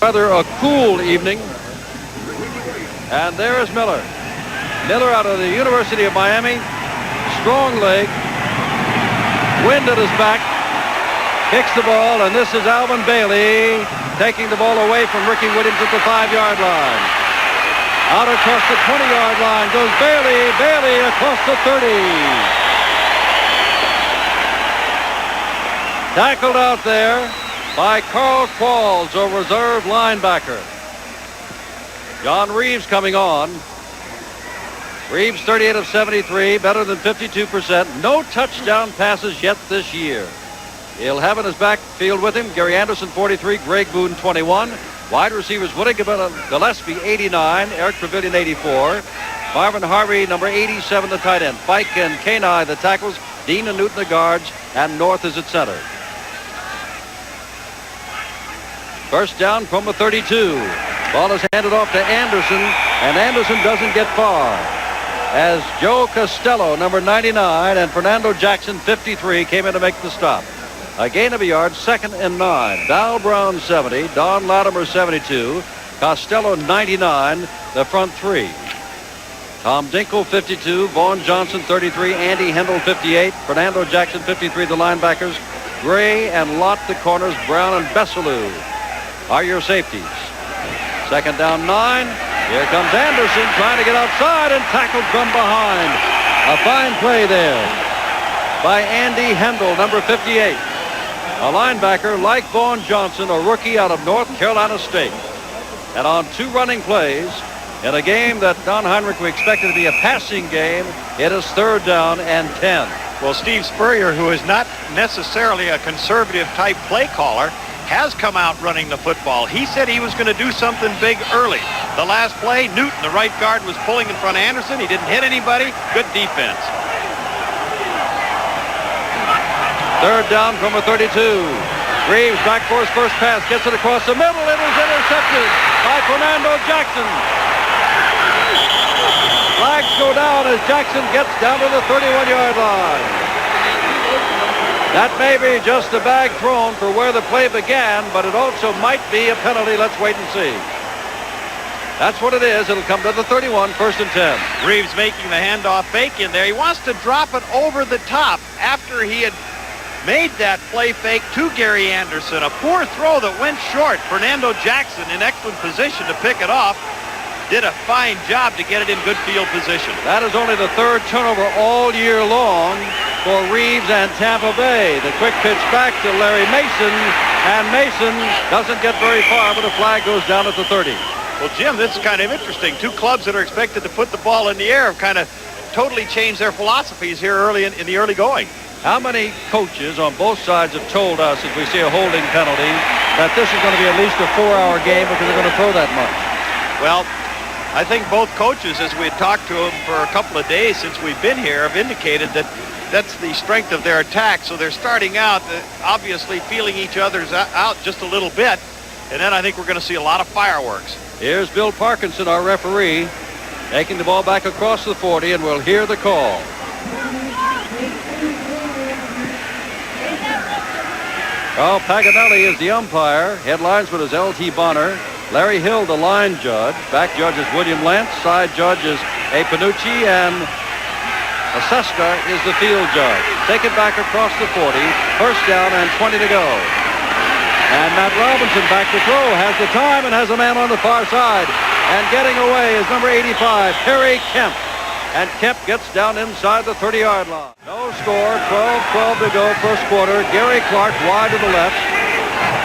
rather a cool evening. And there is Miller. Miller out of the University of Miami. Strong leg. Wind at his back. Kicks the ball, and this is Alvin Bailey taking the ball away from Ricky Williams at the 5-yard line. Out across the 20-yard line goes Bailey. Bailey across the 30. Tackled out there by Carl Qualls, a reserve linebacker. John Reaves coming on. Reaves 38 of 73, better than 52%. No touchdown passes yet this year. He'll have in his backfield with him Gary Anderson 43, Greg Boone 21. Wide receivers Woody Gillespie 89, Eric Trevelyan 84. Marvin Harvey number 87, the tight end. Fike and Kenai the tackles. Dean and Newton the guards, and North is at center. First down from the 32. Ball is handed off to Anderson, and Anderson doesn't get far. As Joe Costello, number 99, and Fernando Jackson, 53, came in to make the stop. A gain of a yard, 2nd and 9. Dow Brown, 70. Don Latimer, 72. Costello, 99, the front three. Tom Dinkle, 52. Vaughn Johnson, 33. Andy Hendel, 58. Fernando Jackson, 53, the linebackers. Gray and Lott, the corners. Brown and Bessalou are your safeties. 2nd down, 9. Here comes Anderson trying to get outside and tackled from behind. A fine play there by Andy Hendel, number 58. A linebacker like Vaughn Johnson, a rookie out of North Carolina State. And on 2 running plays in a game that Don Heinrich we expected to be a passing game, it is 3rd down and 10. Well, Steve Spurrier, who is not necessarily a conservative type play caller, has come out running the football. He said he was going to do something big early. The last play, Newton, the right guard, was pulling in front of Anderson. He didn't hit anybody. Good defense. 3rd down from a 32. Reaves back for his first pass. Gets it across the middle. It is intercepted by Fernando Jackson. Flags go down as Jackson gets down to the 31-yard line. That may be just a bag thrown for where the play began, but it also might be a penalty. Let's wait and see. That's what it is. It'll come to the 31, 1st and 10. Reaves making the handoff fake in there. He wants to drop it over the top after he had made that play fake to Gary Anderson. A poor throw that went short. Fernando Jackson in excellent position to pick it off. Did a fine job to get it in good field position. That is only the 3rd turnover all year long for Reaves and Tampa Bay. The quick pitch back to Larry Mason, and Mason doesn't get very far, but a flag goes down at the 30. Well, Jim, this is kind of interesting. 2 clubs that are expected to put the ball in the air have kind of totally changed their philosophies here early in the early going. How many coaches on both sides have told us, if we see a holding penalty, that this is going to be at least a 4-hour game because they're going to throw that much? Well, I think both coaches, as we had talked to them for a couple of days since we've been here, have indicated that that's the strength of their attack. So they're starting out obviously feeling each other's out just a little bit. And then I think we're going to see a lot of fireworks. Here's Bill Parkinson, our referee, taking the ball back across the 40, and we'll hear the call. Carl Paganelli is the umpire. Headlinesman is L.T. Bonner. Larry Hill, the line judge. Back judge is William Lentz. Side judge is A. Panucci, and Aseska is the field judge. Take it back across the 40. 1st down and 20 to go. And Matt Robinson back to throw. Has the time and has a man on the far side. And getting away is number 85, Perry Kemp. And Kemp gets down inside the 30-yard line. No score. 12-12 to go, 1st quarter. Gary Clark wide to the left.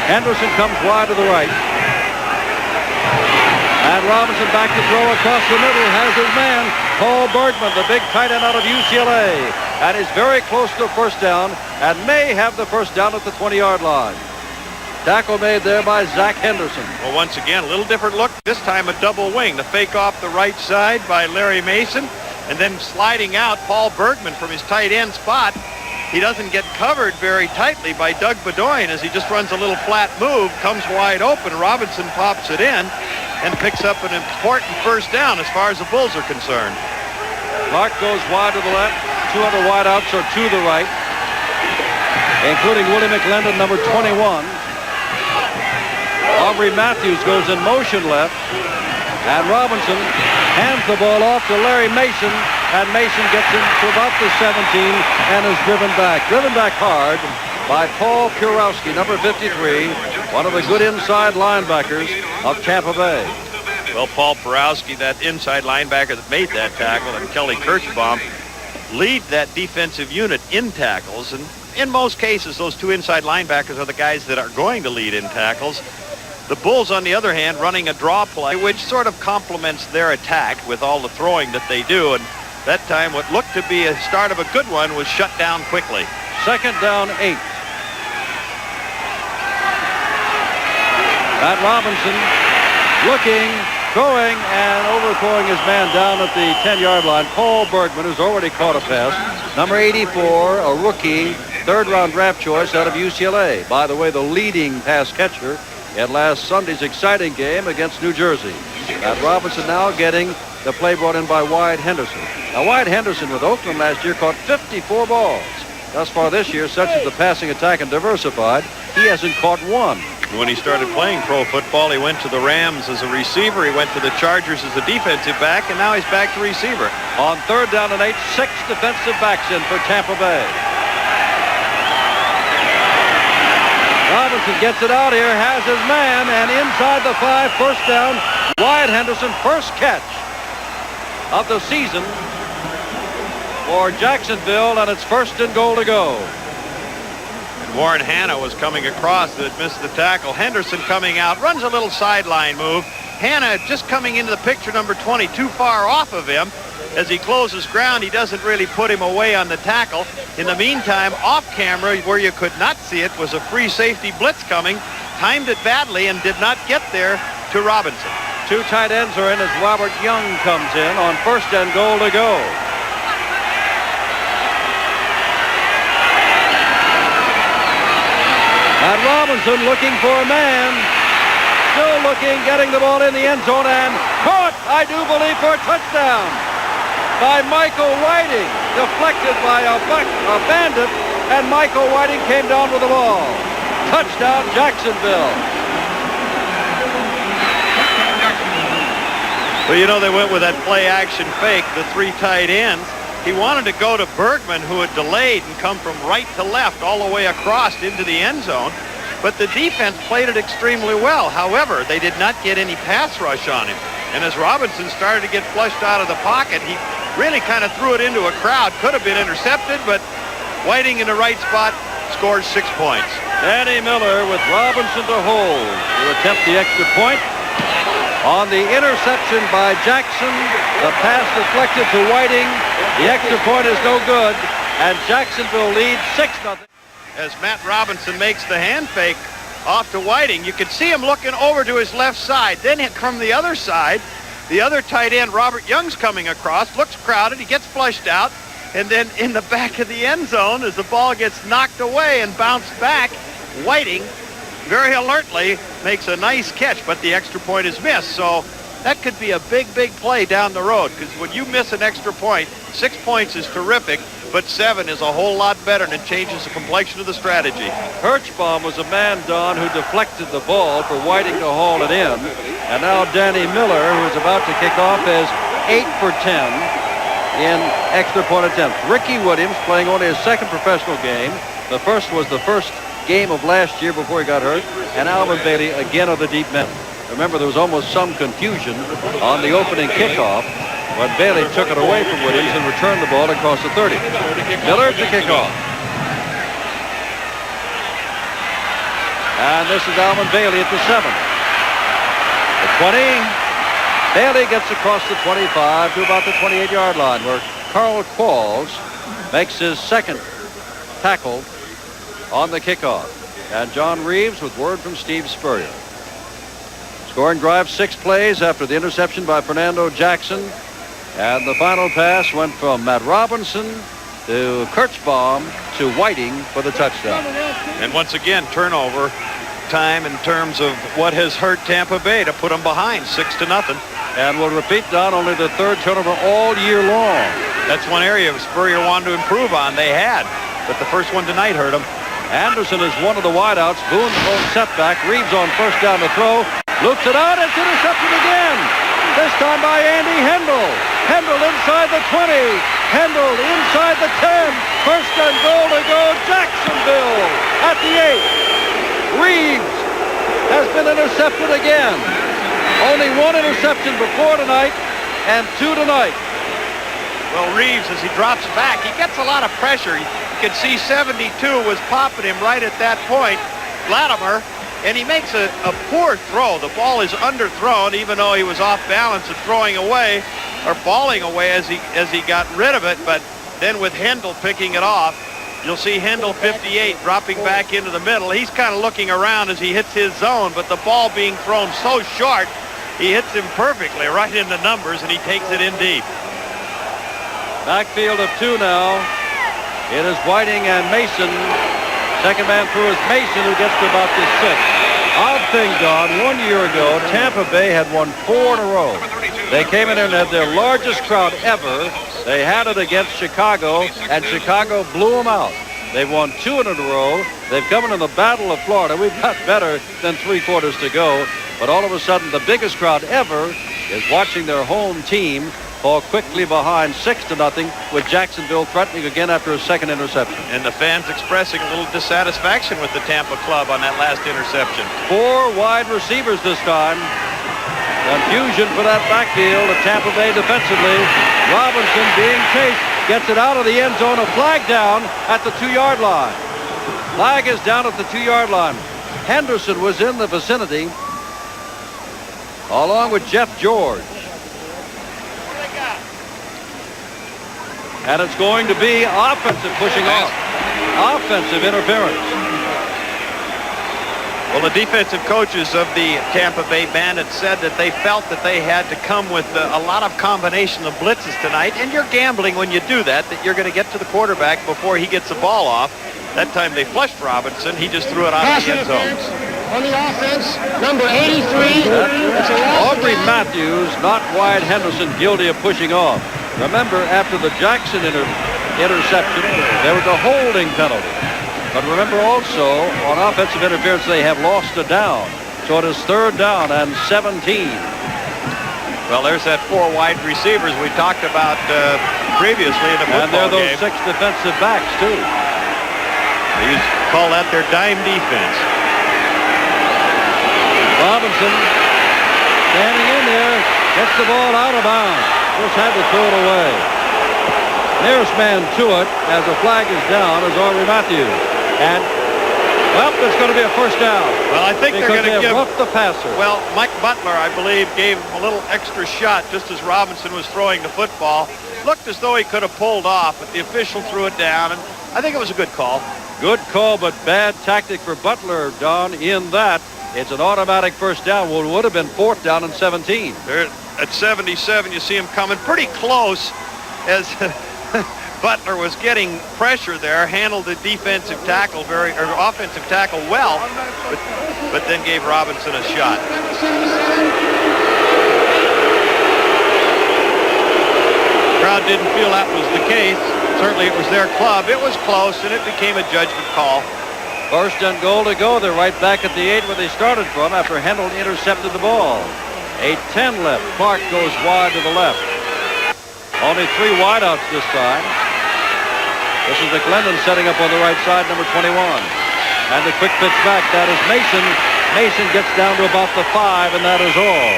Henderson comes wide to the right. And Robinson back to throw across the middle, has his man, Paul Bergman, the big tight end out of UCLA. And is very close to the 1st down and may have the 1st down at the 20-yard line. Tackle made there by Zach Henderson. Well, once again, a little different look. This time a double wing. The fake off the right side by Larry Mason. And then sliding out Paul Bergman from his tight end spot. He doesn't get covered very tightly by Doug Bedoin as he just runs a little flat move, comes wide open. Robinson pops it in and picks up an important 1st down as far as the Bulls are concerned. Clark goes wide to the left. 2 other wideouts are to the right, including Willie McLendon, number 21. Aubrey Matthews goes in motion left, and Robinson hands the ball off to Larry Mason, and Mason gets him to about the 17 and is driven back hard by Paul Kurowski, number 53, one of the good inside linebackers of Tampa Bay. Well, Paul Kurowski, that inside linebacker that made that tackle, and Kelly KIRCHBAUM lead that defensive unit in tackles, and in most cases those two inside linebackers are the guys that are going to lead in tackles. The Bulls, on the other hand, running a draw play which sort of complements their attack with all the throwing that they do, and that time what looked to be a start of a good one was shut down quickly. Second down 8. Matt Robinson looking, throwing, and overthrowing his man down at the 10-yard line. Paul Bergman, who's already caught a pass. Number 84, a rookie, third-round draft choice out of UCLA. By the way, the leading pass catcher in last Sunday's exciting game against New Jersey. Matt Robinson now getting the play brought in by Wyatt Henderson. Now, Wyatt Henderson with Oakland last year caught 54 balls. Thus far this year, such as the passing attack and diversified, he hasn't caught one. When he started playing pro football, he went to the Rams as a receiver. He went to the Chargers as a defensive back, and now he's back to receiver. On third down and 8, 6 defensive backs in for Tampa Bay. Robinson gets it out here, has his man, and inside the 5, first down. Wyatt Henderson, first catch of the season for Jacksonville, and it's 1st and goal to go. Warren Hanna was coming across that missed the tackle. Henderson coming out, runs a little sideline move. Hanna just coming into the picture, number 20, too far off of him. As he closes ground, he doesn't really put him away on the tackle. In the meantime, off camera, where you could not see it, was a free safety blitz coming. Timed it badly and did not get there to Robinson. 2 tight ends are in as Robert Young comes in on 1st and goal to go. And Robinson looking for a man. Still looking, getting the ball in the end zone, and caught, I do believe, for a touchdown by Michael Whiting. Deflected by a Bandit, and Michael Whiting came down with the ball. Touchdown, Jacksonville. Well, you know, they went with that play-action fake, the 3 tight ends. He wanted to go to Bergman, who had delayed and come from right to left all the way across into the end zone. But the defense played it extremely well. However, they did not get any pass rush on him. And as Robinson started to get flushed out of the pocket, he really kind of threw it into a crowd. Could have been intercepted, but Whiting in the right spot scores 6 points. Danny Miller with Robinson to hold to attempt the extra point. On the interception by Jackson, the pass deflected to Whiting. The extra point is no good, and Jacksonville leads 6-0. As Matt Robinson makes the hand fake off to Whiting, you can see him looking over to his left side. Then from the other side, the other tight end, Robert Young's coming across, looks crowded, he gets flushed out, and then in the back of the end zone, as the ball gets knocked away and bounced back, Whiting very alertly makes a nice catch, but the extra point is missed. So that could be a big play down the road, because when you miss an extra point, 6 points is terrific, but 7 is a whole lot better, and it changes the complexion of the strategy. KIRCHBAUM was a man, Don, who deflected the ball for Whiting to haul it in. And now Danny Miller, who is about to kick off, is 8 for 10 in extra point attempts. Ricky Williams playing only his 2nd professional game. The first was the first game of last year before he got hurt. And Alvin Bailey again of the deep men. Remember, there was almost some confusion on the opening kickoff when Bailey took it away from Williams and returned the ball across the 30. Miller to kick off. And this is Alvin Bailey at the 7. The 20. Bailey gets across the 25 to about the 28-yard line, where Carl Qualls makes his 2nd tackle on the kickoff. And John Reaves with word from Steve Spurrier. Scoring drive 6 plays after the interception by Fernando Jackson. And the final pass went from Matt Robinson to KIRCHBAUM to Whiting for the touchdown. And once again, turnover time in terms of what has hurt Tampa Bay to put them behind 6-0. And we'll repeat, Don, only the 3rd turnover all year long. That's one area Spurrier wanted to improve on. They had, but the first one tonight hurt them. Anderson is one of the wideouts. Boone's own setback. Reaves on first down to throw. Loops it out. It's intercepted again. This time by Andy Hendel. Hendel inside the 20. Hendel inside the 10. First and goal to go. Jacksonville at the 8. Reaves has been intercepted again. Only one interception before tonight and 2 tonight. Well, Reaves, as he drops back, he gets a lot of pressure. You can see 72 was popping him right at that point. Latimer, and he makes a poor throw. The ball is underthrown, even though he was off balance and throwing away or falling away as he got rid of it. But then with Hendel picking it off, you'll see Hendel 58 dropping back into the middle. He's kind of looking around as he hits his zone, but the ball being thrown so short, he hits him perfectly right in the numbers, and he takes it in deep. Backfield of 2 now. It is Whiting and Mason. Second man through is Mason, who gets to about the 6. Odd thing, Don, 1 year ago, Tampa Bay had won 4 in a row. They came in and had their largest crowd ever. They had it against Chicago, and Chicago blew them out. They've won 2 in a row. They've come into the Battle of Florida. We've got better than 3 quarters to go. But all of a sudden, the biggest crowd ever is watching their home team fall quickly behind 6-0 with Jacksonville threatening again after a second interception. And the fans expressing a little dissatisfaction with the Tampa club on that last interception. 4 wide receivers this time. Confusion for that backfield of Tampa Bay defensively. Robinson being chased, gets it out of the end zone. A flag down at the 2-yard line. Flag is down at the 2-yard line. Henderson was in the vicinity along with Jeff George. And it's going to be offensive pushing off. Offensive interference. Well, the defensive coaches of the Tampa Bay Bandits said that they felt that they had to come with a lot of combination of blitzes tonight. And you're gambling when you do that you're going to get to the quarterback before he gets the ball off. That time they flushed Robinson. He just threw it out of the end zone. On the offense, number 83. Aubrey Matthews, not Wyatt Henderson, guilty of pushing off. Remember, after the Jackson interception, there was a holding penalty. But remember also, on offensive interference, they have lost a down. So it is 3rd down and 17. Well, there's that 4 wide receivers we talked about previously in the football game. And there are those 6 defensive backs, too. They call that their dime defense. Robinson standing in there, gets the ball out of bounds. Just had to throw it away. Nearest man to it, as the flag is down, is Aubrey Matthews. And, well, it's going to be a first down. Well, I think they're going to give roughed the passer. Well, Mike Butler, I believe, gave him a little extra shot just as Robinson was throwing the football. Looked as though he could have pulled off, but the official threw it down, and I think it was a good call. Good call, but bad tactic for Butler, Don, in that it's an automatic first down. Well, it would have been 4th down and 17. There, at 77, you see him coming pretty close as Butler was getting pressure there, handled the defensive tackle offensive tackle well, but then gave Robinson a shot. Crowd didn't feel that was the case. Certainly it was their club. It was close, and it became a judgment call. First and goal to go. They're right back at the 8 where they started from after Hendel intercepted the ball. 8-10 left. Park goes wide to the left. Only 3 wideouts this time. This is McLendon setting up on the right side, number 21. And the quick pitch back. That is Mason. Mason gets down to about the 5, and that is all.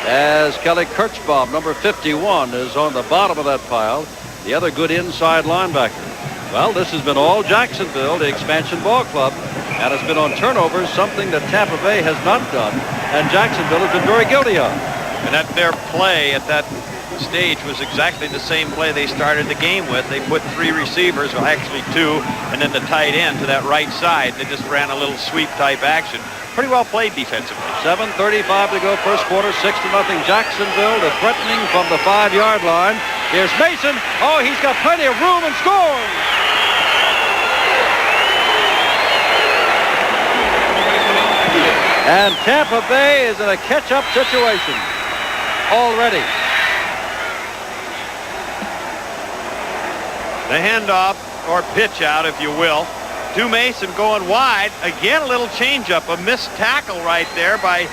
As Kelly KIRCHBAUM, number 51, is on the bottom of that pile. The other good inside linebacker. Well, this has been all Jacksonville, the expansion ball club, and it's been on turnovers, something that Tampa Bay has not done, and Jacksonville has been very guilty of. And that their play at that stage was exactly the same play they started the game with. They put 3 receivers, well, actually 2, and then the tight end to that right side. They just ran a little sweep type action. Pretty well played defensively. 7:35 to go, first quarter, 6-0 Jacksonville. The threatening from the 5-yard line. Here's Mason. Oh, he's got plenty of room and scores. And Tampa Bay is in a catch-up situation already. The handoff, or pitch out, if you will, To Mason going wide. Again, a little changeup. A missed tackle right there by,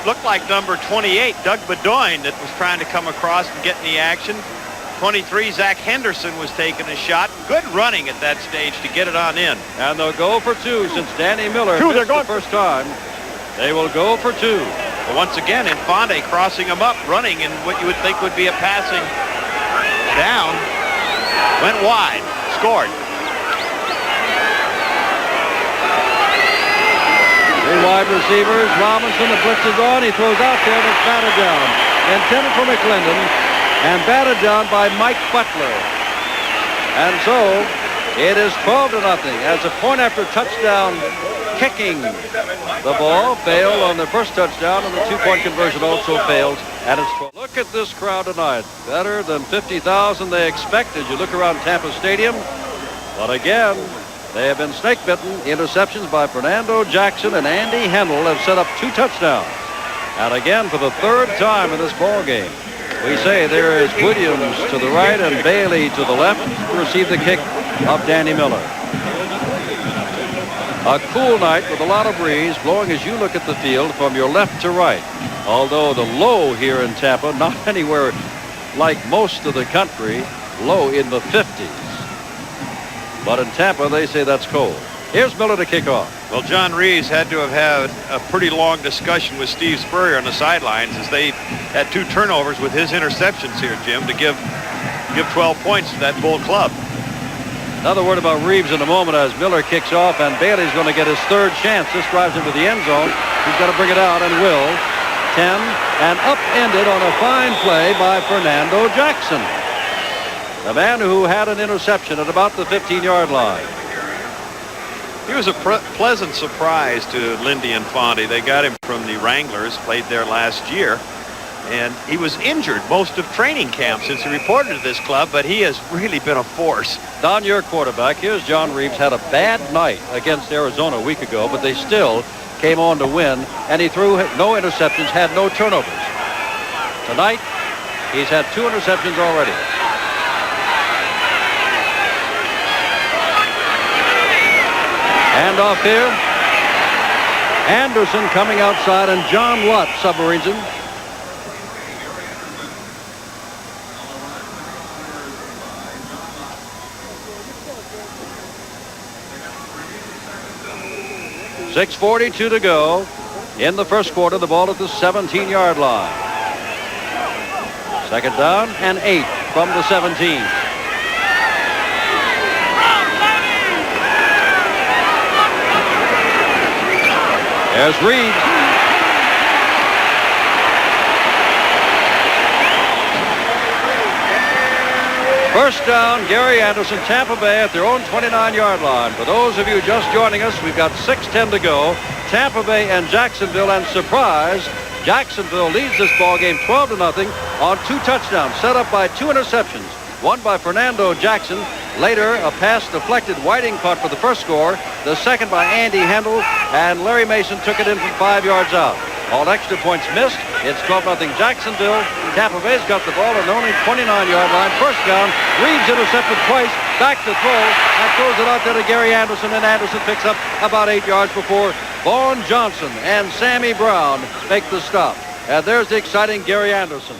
looked like number 28, Doug Bedoin, that was trying to come across and get in the action. 23, Zach Henderson was taking a shot. Good running at that stage to get it on in. And they'll go for two since Danny Miller missed the first time. They will go for two. But once again, Infante crossing him up, running in what you would think would be a passing down. Went wide. Scored. Three wide receivers. Robinson, the blitz is on. He throws out there and it's batted down. Intended for McClendon and batted down by Mike Butler. And so it is 12-0 as a point after touchdown kicking. The ball failed on the first touchdown and the two-point conversion also fails. And it's 12. Look at this crowd tonight. Better than 50,000 they expected. You look around Tampa Stadium. But again, they have been snake-bitten. Interceptions by Fernando Jackson and Andy Hendel have set up two touchdowns. And again, for the third time in this ball game, we say there is Williams to the right and Bailey to the left to receive the kick of Danny Miller. A cool night with a lot of breeze blowing as you look at the field from your left to right. Although the low here in Tampa, not anywhere like most of the country, low in the 50s. But in Tampa, they say that's cold. Here's Miller to kick off. Well, John Reaves had to have had a pretty long discussion with Steve Spurrier on the sidelines as they had two turnovers with his interceptions here, Jim, to give 12 points to that Bull club. Another word about Reaves in a moment as Miller kicks off, and Bailey's going to get his third chance. This drives him to the end zone. He's got to bring it out and will. 10 and upended on a fine play by Fernando Jackson, the man who had an interception at about the 15-yard line. He was a pleasant surprise to Lindy Infante. They got him from the Wranglers, played there last year. And he was injured most of training camp since he reported to this club, but he has really been a force. Don, your quarterback. Here's John Reaves. Had a bad night against Arizona a week ago, but they still came on to win. And he threw no interceptions, had no turnovers. Tonight, he's had two interceptions already. Handoff here. Anderson coming outside, and John Lott submarines him. .6:42 to go in the first quarter. The ball at the 17-yard line. Second down and 8 from the 17. There's Reaves. First down, Gary Anderson, Tampa Bay at their own 29-yard line. For those of you just joining us, we've got 6:10 to go. Tampa Bay and Jacksonville, and surprise, Jacksonville leads this ball game 12-0 on two touchdowns set up by two interceptions. One by Fernando Jackson. Later, a pass deflected. Whiting caught for the first score. The second by Andy Hendel, and Larry Mason took it in from 5 yards out. All extra points missed. It's 12-0 Jacksonville. Tampa Bay's got the ball at only 29-yard line. First down. Reaves intercepted twice. Back to throw and throws it out there to Gary Anderson, and Anderson picks up about 8 yards before Vaughn Johnson and Sammy Brown make the stop. And there's the exciting Gary Anderson.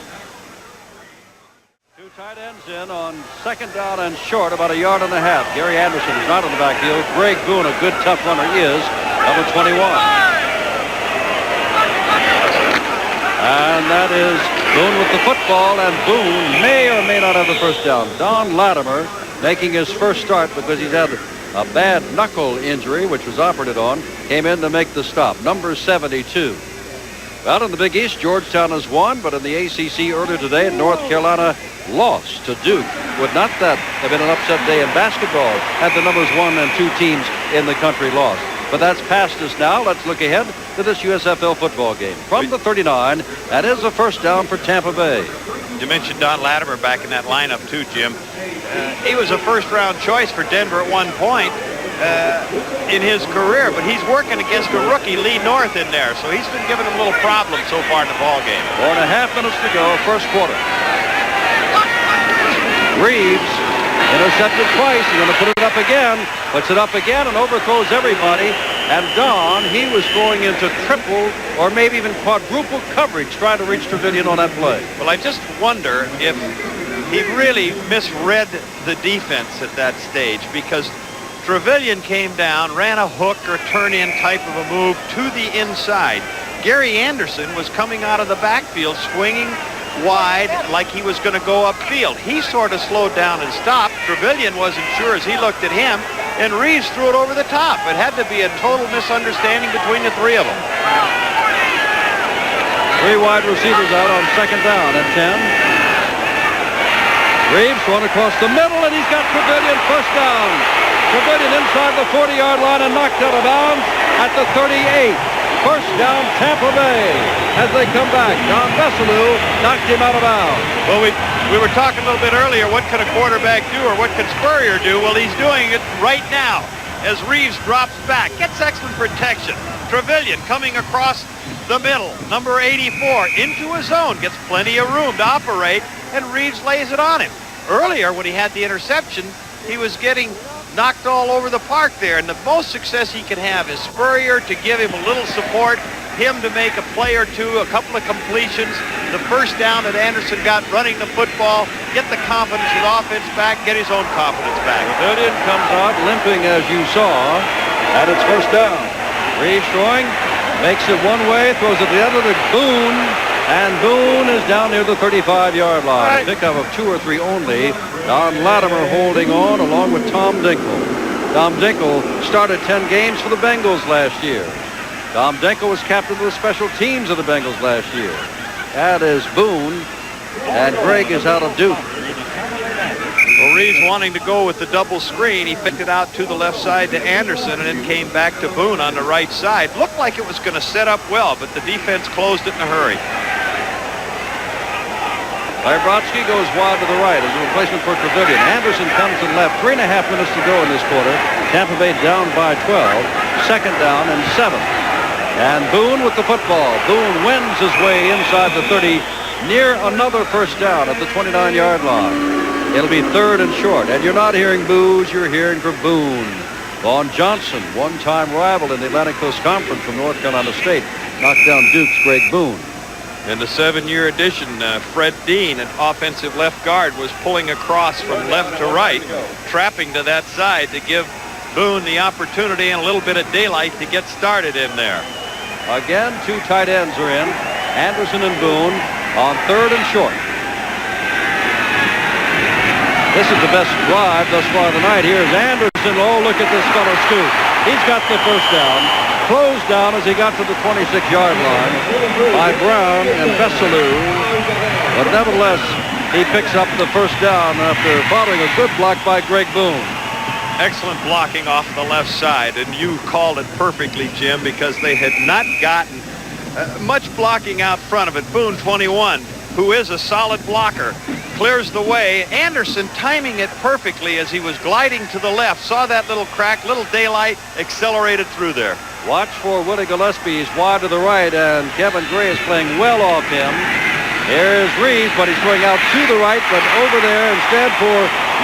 Two tight ends in on second down and short, about 1.5 yards. Gary Anderson is not on the backfield. Greg Boone, a good tough runner, is number 21. And that is Boone with the football, and Boone may or may not have the first down. Don Latimer making his first start because he's had a bad knuckle injury, which was operated on, came in to make the stop. Number 72. Out in the Big East, Georgetown has won, but in the ACC earlier today, North Carolina lost to Duke. Would not that have been an upset day in basketball had the numbers 1 and 2 teams in the country lost? But that's past us now. Let's look ahead to this USFL football game. From the 39, that is a first down for Tampa Bay. You mentioned Don Latimer back in that lineup too, Jim. He was a first-round choice for Denver at one point in his career, but he's working against a rookie, Lee North, in there, so he's been giving him a little problem so far in the ball game. 4.5 minutes to go, first quarter. Reaves Intercepted twice. He's going to put it up again. Puts it up again and overthrows everybody. And Don, he was going into triple or maybe even quadruple coverage trying to reach Trevilian on that play. Well, I just wonder if he really misread the defense at that stage, because Trevilian came down, ran a hook or turn-in type of a move to the inside. Gary Anderson was coming out of the backfield, swinging wide like he was going to go upfield. He sort of slowed down and stopped. Trevilian wasn't sure as he looked at him, and Reaves threw it over the top. It had to be a total misunderstanding between the three of them. 3 wide receivers out on second down and 10. Reaves run across the middle, and he's got Trevilian first down. Trevilian inside the 40-yard line and knocked out of bounds at the 38. First down, Tampa Bay, as they come back. John Reaves knocked him out of bounds. Well, we were talking a little bit earlier, what could a quarterback do, or what could Spurrier do? Well, he's doing it right now as Reaves drops back, gets excellent protection. Trevilian coming across the middle, number 84, into his zone, gets plenty of room to operate, and Reaves lays it on him. Earlier, when he had the interception, he was getting knocked all over the park there, and the most success he can have is Spurrier to give him a little support, him to make a play or two, a couple of completions, the first down that Anderson got running the football, get the confidence of the offense back, get his own confidence back. Trevilian comes out limping, as you saw, and it's first down. Reaves throwing, makes it one way, throws it the other to Boone, and Boone is down near the 35-yard line. A pickup of 2 or 3 only. Don Latimer holding on along with Tom Dinkle. Tom Dinkle started 10 games for the Bengals last year. Tom Dinkle was captain of the special teams of the Bengals last year. That is Boone, and Greg is out of Duke. Well, Reaves wanting to go with the double screen. He picked it out to the left side to Anderson and then came back to Boone on the right side. Looked like it was going to set up well, but the defense closed it in a hurry. Larry Brodsky goes wide to the right as a replacement for Trevilian. Anderson comes to the left. 3.5 minutes to go in this quarter. Tampa Bay down by 12. Second down and 7. And Boone with the football. Boone wins his way inside the 30, near another first down at the 29-yard line. It'll be third and short. And you're not hearing boos, you're hearing for Boone. Vaughn Johnson, one-time rival in the Atlantic Coast Conference from North Carolina State, knocked down Duke's Greg Boone. In the 7-year addition, Fred Dean, an offensive left guard, was pulling across from left to right, trapping to that side to give Boone the opportunity and a little bit of daylight to get started in there. Again, 2 tight ends are in, Anderson and Boone, on third and short. This is the best drive thus far tonight. Here's Anderson. Oh, look at this fellow scoop. He's got the first down. Closed down as he got to the 26-yard line by Brown and Veselu. But nevertheless, he picks up the first down after following a good block by Greg Boone. Excellent blocking off the left side, and you called it perfectly, Jim, because they had not gotten much blocking out front of it. Boone, 21, who is a solid blocker, clears the way. Anderson timing it perfectly as he was gliding to the left. Saw that little crack, little daylight, accelerated through there. Watch for Willie Gillespie. He's wide to the right, and Kevin Gray is playing well off him. Here's Reaves, but he's throwing out to the right, but over there instead for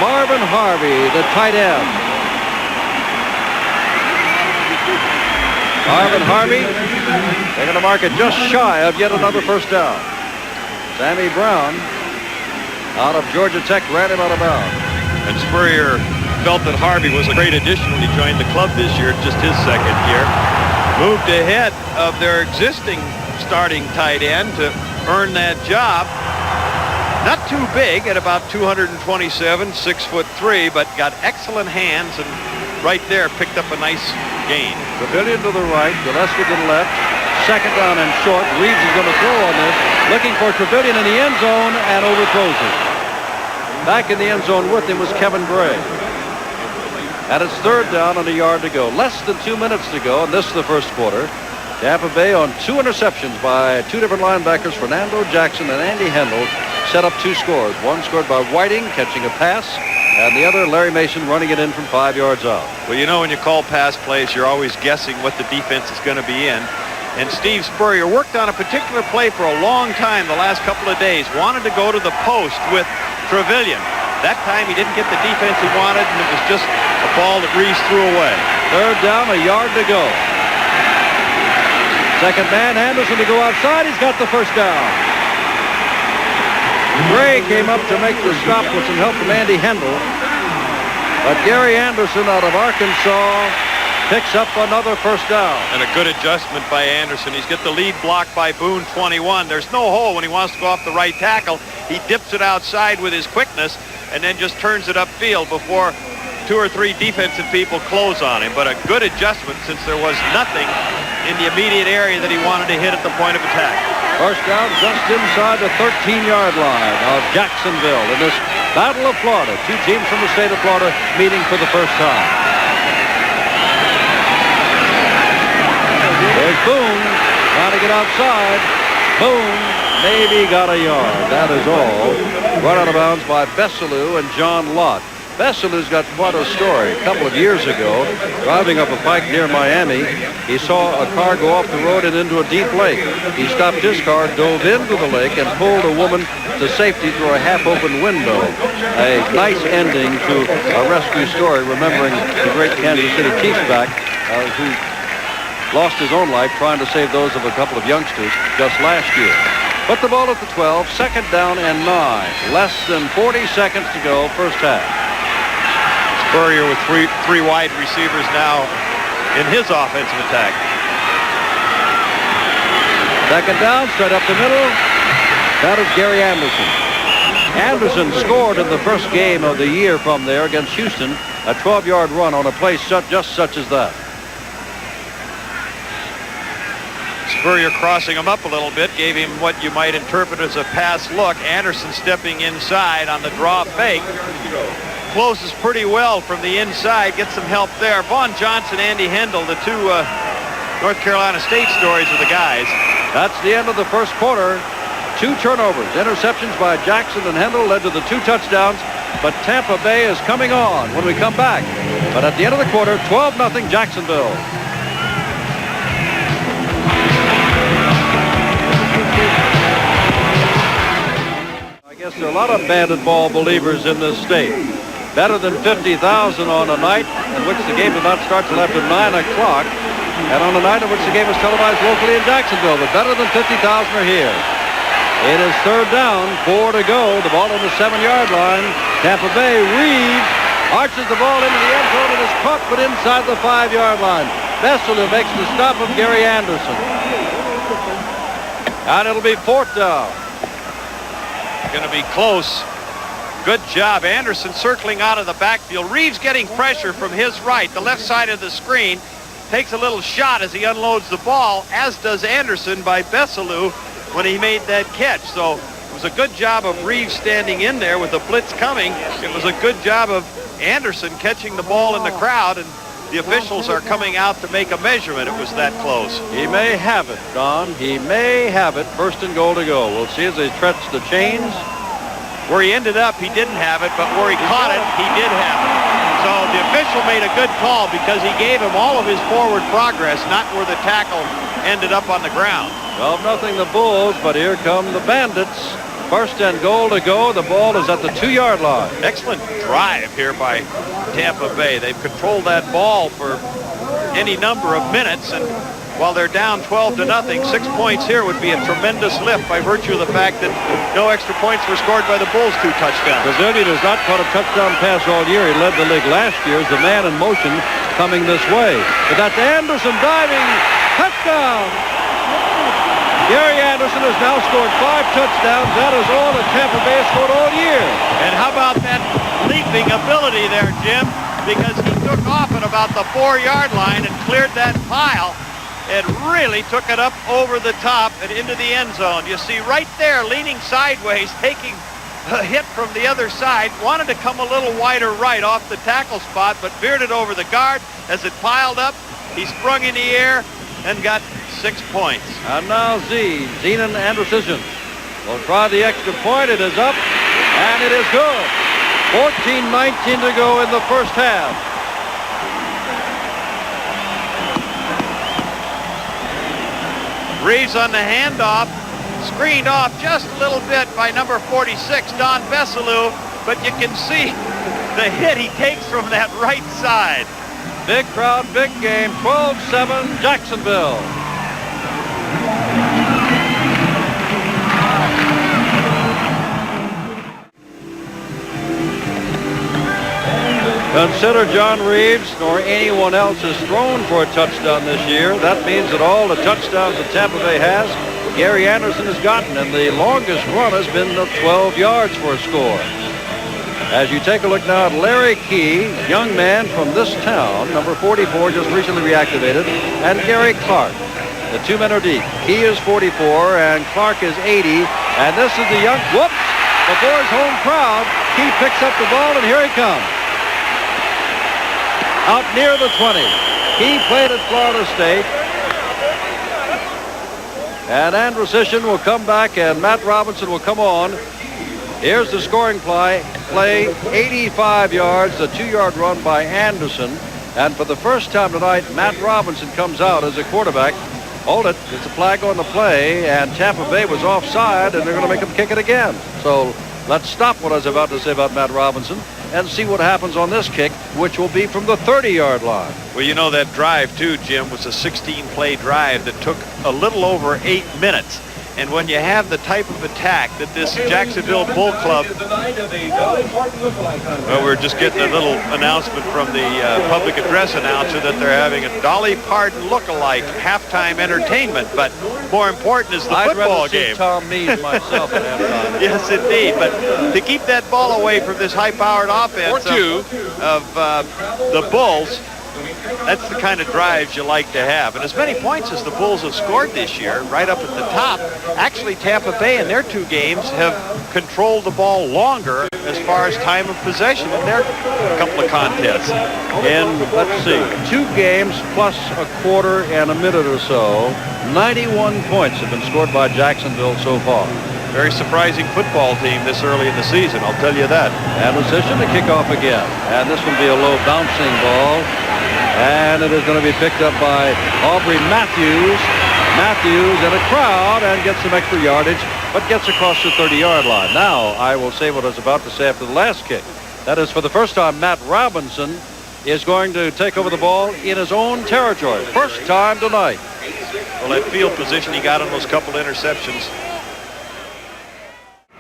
Marvin Harvey, the tight end. Marvin Harvey, they're going to mark it just shy of yet another first down. Sammy Brown, out of Georgia Tech, ran him out of bounds. And Spurrier felt that Harvey was a great addition when he joined the club this year, just his second year. Moved ahead of their existing starting tight end to earn that job. Not too big at about 227, 6'3", but got excellent hands, and right there picked up a nice gain. Trevilian to the right, Gillespie to the left. Second down and short. Reaves is going to throw on this, looking for Trevilian in the end zone, and overthrows it. Back in the end zone with him was Kevin Gray. And it's third down and a yard to go. Less than 2 minutes to go, and this is the first quarter. Tampa Bay on 2 interceptions by 2 different linebackers, Fernando Jackson and Andy Hendel, set up 2 scores. One scored by Whiting, catching a pass, and the other, Larry Mason, running it in from 5 yards out. Well, you know, when you call pass plays, you're always guessing what the defense is going to be in. And Steve Spurrier worked on a particular play for a long time the last couple of days. Wanted to go to the post with Trevilian. That time he didn't get the defense he wanted, and it was just a ball that Reaves threw away. Third down, a yard to go. Second man, Anderson to go outside. He's got the first down. Gray came up to make the stop with some help from Andy Hendel. But Gary Anderson out of Arkansas picks up another first down. And a good adjustment by Anderson. He's got the lead blocked by Boone, 21. There's no hole when he wants to go off the right tackle. He dips it outside with his quickness and then just turns it upfield before 2 or 3 defensive people close on him. But a good adjustment since there was nothing in the immediate area that he wanted to hit at the point of attack. First down just inside the 13-yard line of Jacksonville in this Battle of Florida. 2 teams from the state of Florida meeting for the first time. There's Boone trying to get outside. Boone maybe got a yard. That is all. Run out of bounds by Bessalou and John Lott. Bessalou's got quite a story. A couple of years ago, driving up a pike near Miami, he saw a car go off the road and into a deep lake. He stopped his car, dove into the lake, and pulled a woman to safety through a half-open window. A nice ending to a rescue story, remembering the great Kansas City Chiefs back who lost his own life trying to save those of a couple of youngsters just last year. Put the ball at the 12, second down and 9. Less than 40 seconds to go, first half. Spurrier with three wide receivers now in his offensive attack. Second down, straight up the middle. That is Gary Anderson. Anderson scored in the first game of the year from there against Houston, a 12-yard run on a play just such as that. Spurrier crossing him up a little bit, gave him what you might interpret as a pass look. Anderson stepping inside on the draw fake. Closes pretty well from the inside, gets some help there. Vaughn Johnson, Andy Hendel, the 2 North Carolina State stories of the guys. That's the end of the first quarter. 2 turnovers. Interceptions by Jackson and Hendel led to the 2 touchdowns, but Tampa Bay is coming on when we come back. But at the end of the quarter, 12-0 Jacksonville. I guess there are a lot of Bandit ball believers in this state. Better than 50,000 on a night in which the game did not start till after 9 o'clock, and on a night in which the game was televised locally in Jacksonville. But better than 50,000 are here. It is third down, 4 to go. The ball on the 7-yard line. Tampa Bay. Reaves arches the ball into the end zone and is caught, but inside the 5-yard line. Bessalou makes the stop of Gary Anderson. And it'll be 4th down. Going to be close. Good job. Anderson circling out of the backfield. Reaves getting pressure from his right, the left side of the screen. Takes a little shot as he unloads the ball, as does Anderson by Bessalou when he made that catch. So it was a good job of Reaves standing in there with the blitz coming. It was a good job of Anderson catching the ball in the crowd, and the officials are coming out to make a measurement. It was that close. He may have it, Don. He may have it. 1st and goal to go. We'll see as he stretch the chains. Where he ended up, he didn't have it, but where he caught it, he did have it. So the official made a good call because he gave him all of his forward progress, not where the tackle ended up on the ground. 12-0 the Bulls, but here come the Bandits. 1st and goal to go. The ball is at the 2-yard line. Excellent drive here by Tampa Bay. They've controlled that ball for any number of minutes, and while they're down 12-0, 6 points here would be a tremendous lift by virtue of the fact that no extra points were scored by the Bulls' 2 touchdowns. Brazilian has not caught a touchdown pass all year. He led the league last year as the man in motion coming this way. But that's Anderson diving. Touchdown! Gary Anderson has now scored 5 touchdowns. That is all that Tampa Bay has scored all year. And how about that leaping ability there, Jim? Because he took off at about the 4-yard line and cleared that pile. It really took it up over the top and into the end zone. You see right there, leaning sideways, taking a hit from the other side. Wanted to come a little wider right off the tackle spot, but veered it over the guard. As it piled up, he sprung in the air and got 6 points. And now Zenon Andrusyshyn will try the extra point. It is up, and it is good. 14-19 to go in the first half. Reaves on the handoff, screened off just a little bit by number 46, Don Bessalou, but you can see the hit he takes from that right side. Big crowd, big game, 12-7 Jacksonville. Consider John Reaves nor anyone else has thrown for a touchdown this year. That means that all the touchdowns that Tampa Bay has, Gary Anderson has gotten, and the longest run has been 12 yards for a score. As you take a look now at Larry Key, young man from this town, number 44, just recently reactivated, and Gary Clark. The two men are deep. Key is 44 and Clark is 80, and this is the young, whoops, before his home crowd, Key picks up the ball, and here he comes. Out near the 20. He played at Florida State. And Andrusyshyn will come back and Matt Robinson will come on. Here's the scoring play, 85 yards, a 2-yard run by Anderson. And for the first time tonight, Matt Robinson comes out as a quarterback. Hold it, it's a flag on the play, and Tampa Bay was offside, and they're going to make him kick it again. So let's stop what I was about to say about Matt Robinson and see what happens on this kick, which will be from the 30-yard line. Well, you know, that drive, too, Jim, was a 16-play drive that took a little over 8 minutes. And when you have the type of attack that this Jacksonville Bull Club, well, we're just getting a little announcement from the public address announcer that they're having a Dolly Parton look-alike halftime entertainment. But more important is the football game. I'd rather see Tom Meade myself at halftime. Yes, indeed. But to keep that ball away from this high-powered offense of the Bulls, that's the kind of drives you like to have. And as many points as the Bulls have scored this year, right up at the top, actually Tampa Bay in their 2 games have controlled the ball longer as far as time of possession in their couple of contests. And let's see, 2 games plus a quarter and a minute or so, 91 points have been scored by Jacksonville so far. Very surprising football team this early in the season, I'll tell you that. Andrusyshyn to kick off again. And this will be a low bouncing ball. And it is going to be picked up by Aubrey Matthews. Matthews in a crowd and gets some extra yardage, but gets across the 30-yard line. Now, I will say what I was about to say after the last kick. That is, for the first time, Matt Robinson is going to take over the ball in his own territory. First time tonight. Well, that field position he got on those couple interceptions.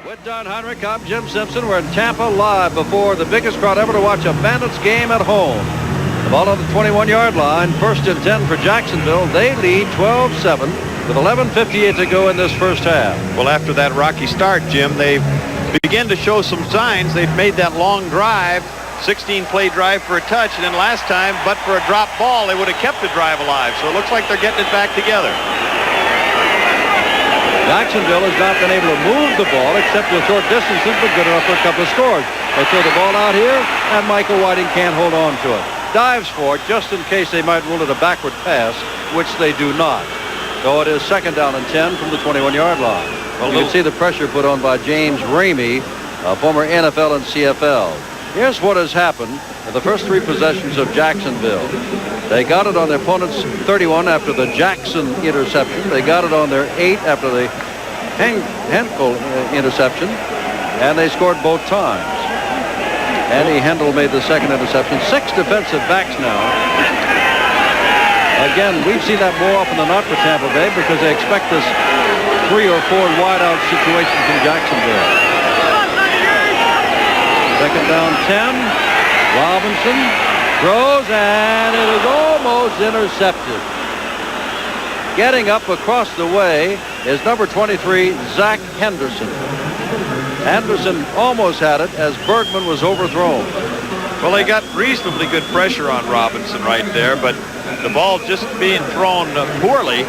With Don Heinrich, I'm Jim Simpson. We're in Tampa live before the biggest crowd ever to watch a Bandits game at home. The ball on the 21-yard line, 1st and 10 for Jacksonville. They lead 12-7 with 11:58 to go in this first half. Well, after that rocky start, Jim, they begin to show some signs. They've made that long drive, 16-play drive for a touch, and then last time, but for a drop ball, they would have kept the drive alive. So it looks like they're getting it back together. Jacksonville has not been able to move the ball except to short distances, but good enough for a couple of scores. They throw the ball out here, and Michael Whiting can't hold on to it. Dives for it just in case they might rule it a backward pass, which they do not. So it is 2nd down and 10 from the 21-yard line. Well, you can see the pressure put on by James Ramey, a former NFL and CFL. Here's what has happened in the first 3 possessions of Jacksonville. They got it on their opponent's 31 after the Jackson interception. They got it on their 8 after the Henkel interception, and they scored both times. Andy Hendel made the 2nd interception. 6 defensive backs now. Again, we've seen that more often than not for Tampa Bay because they expect this 3 or 4 wide-out situation from Jacksonville. 2nd down 10. Robinson throws, and it is almost intercepted. Getting up across the way is number 23, Zach Henderson. Anderson almost had it as Bergman was overthrown. Well, they got reasonably good pressure on Robinson right there, but the ball just being thrown poorly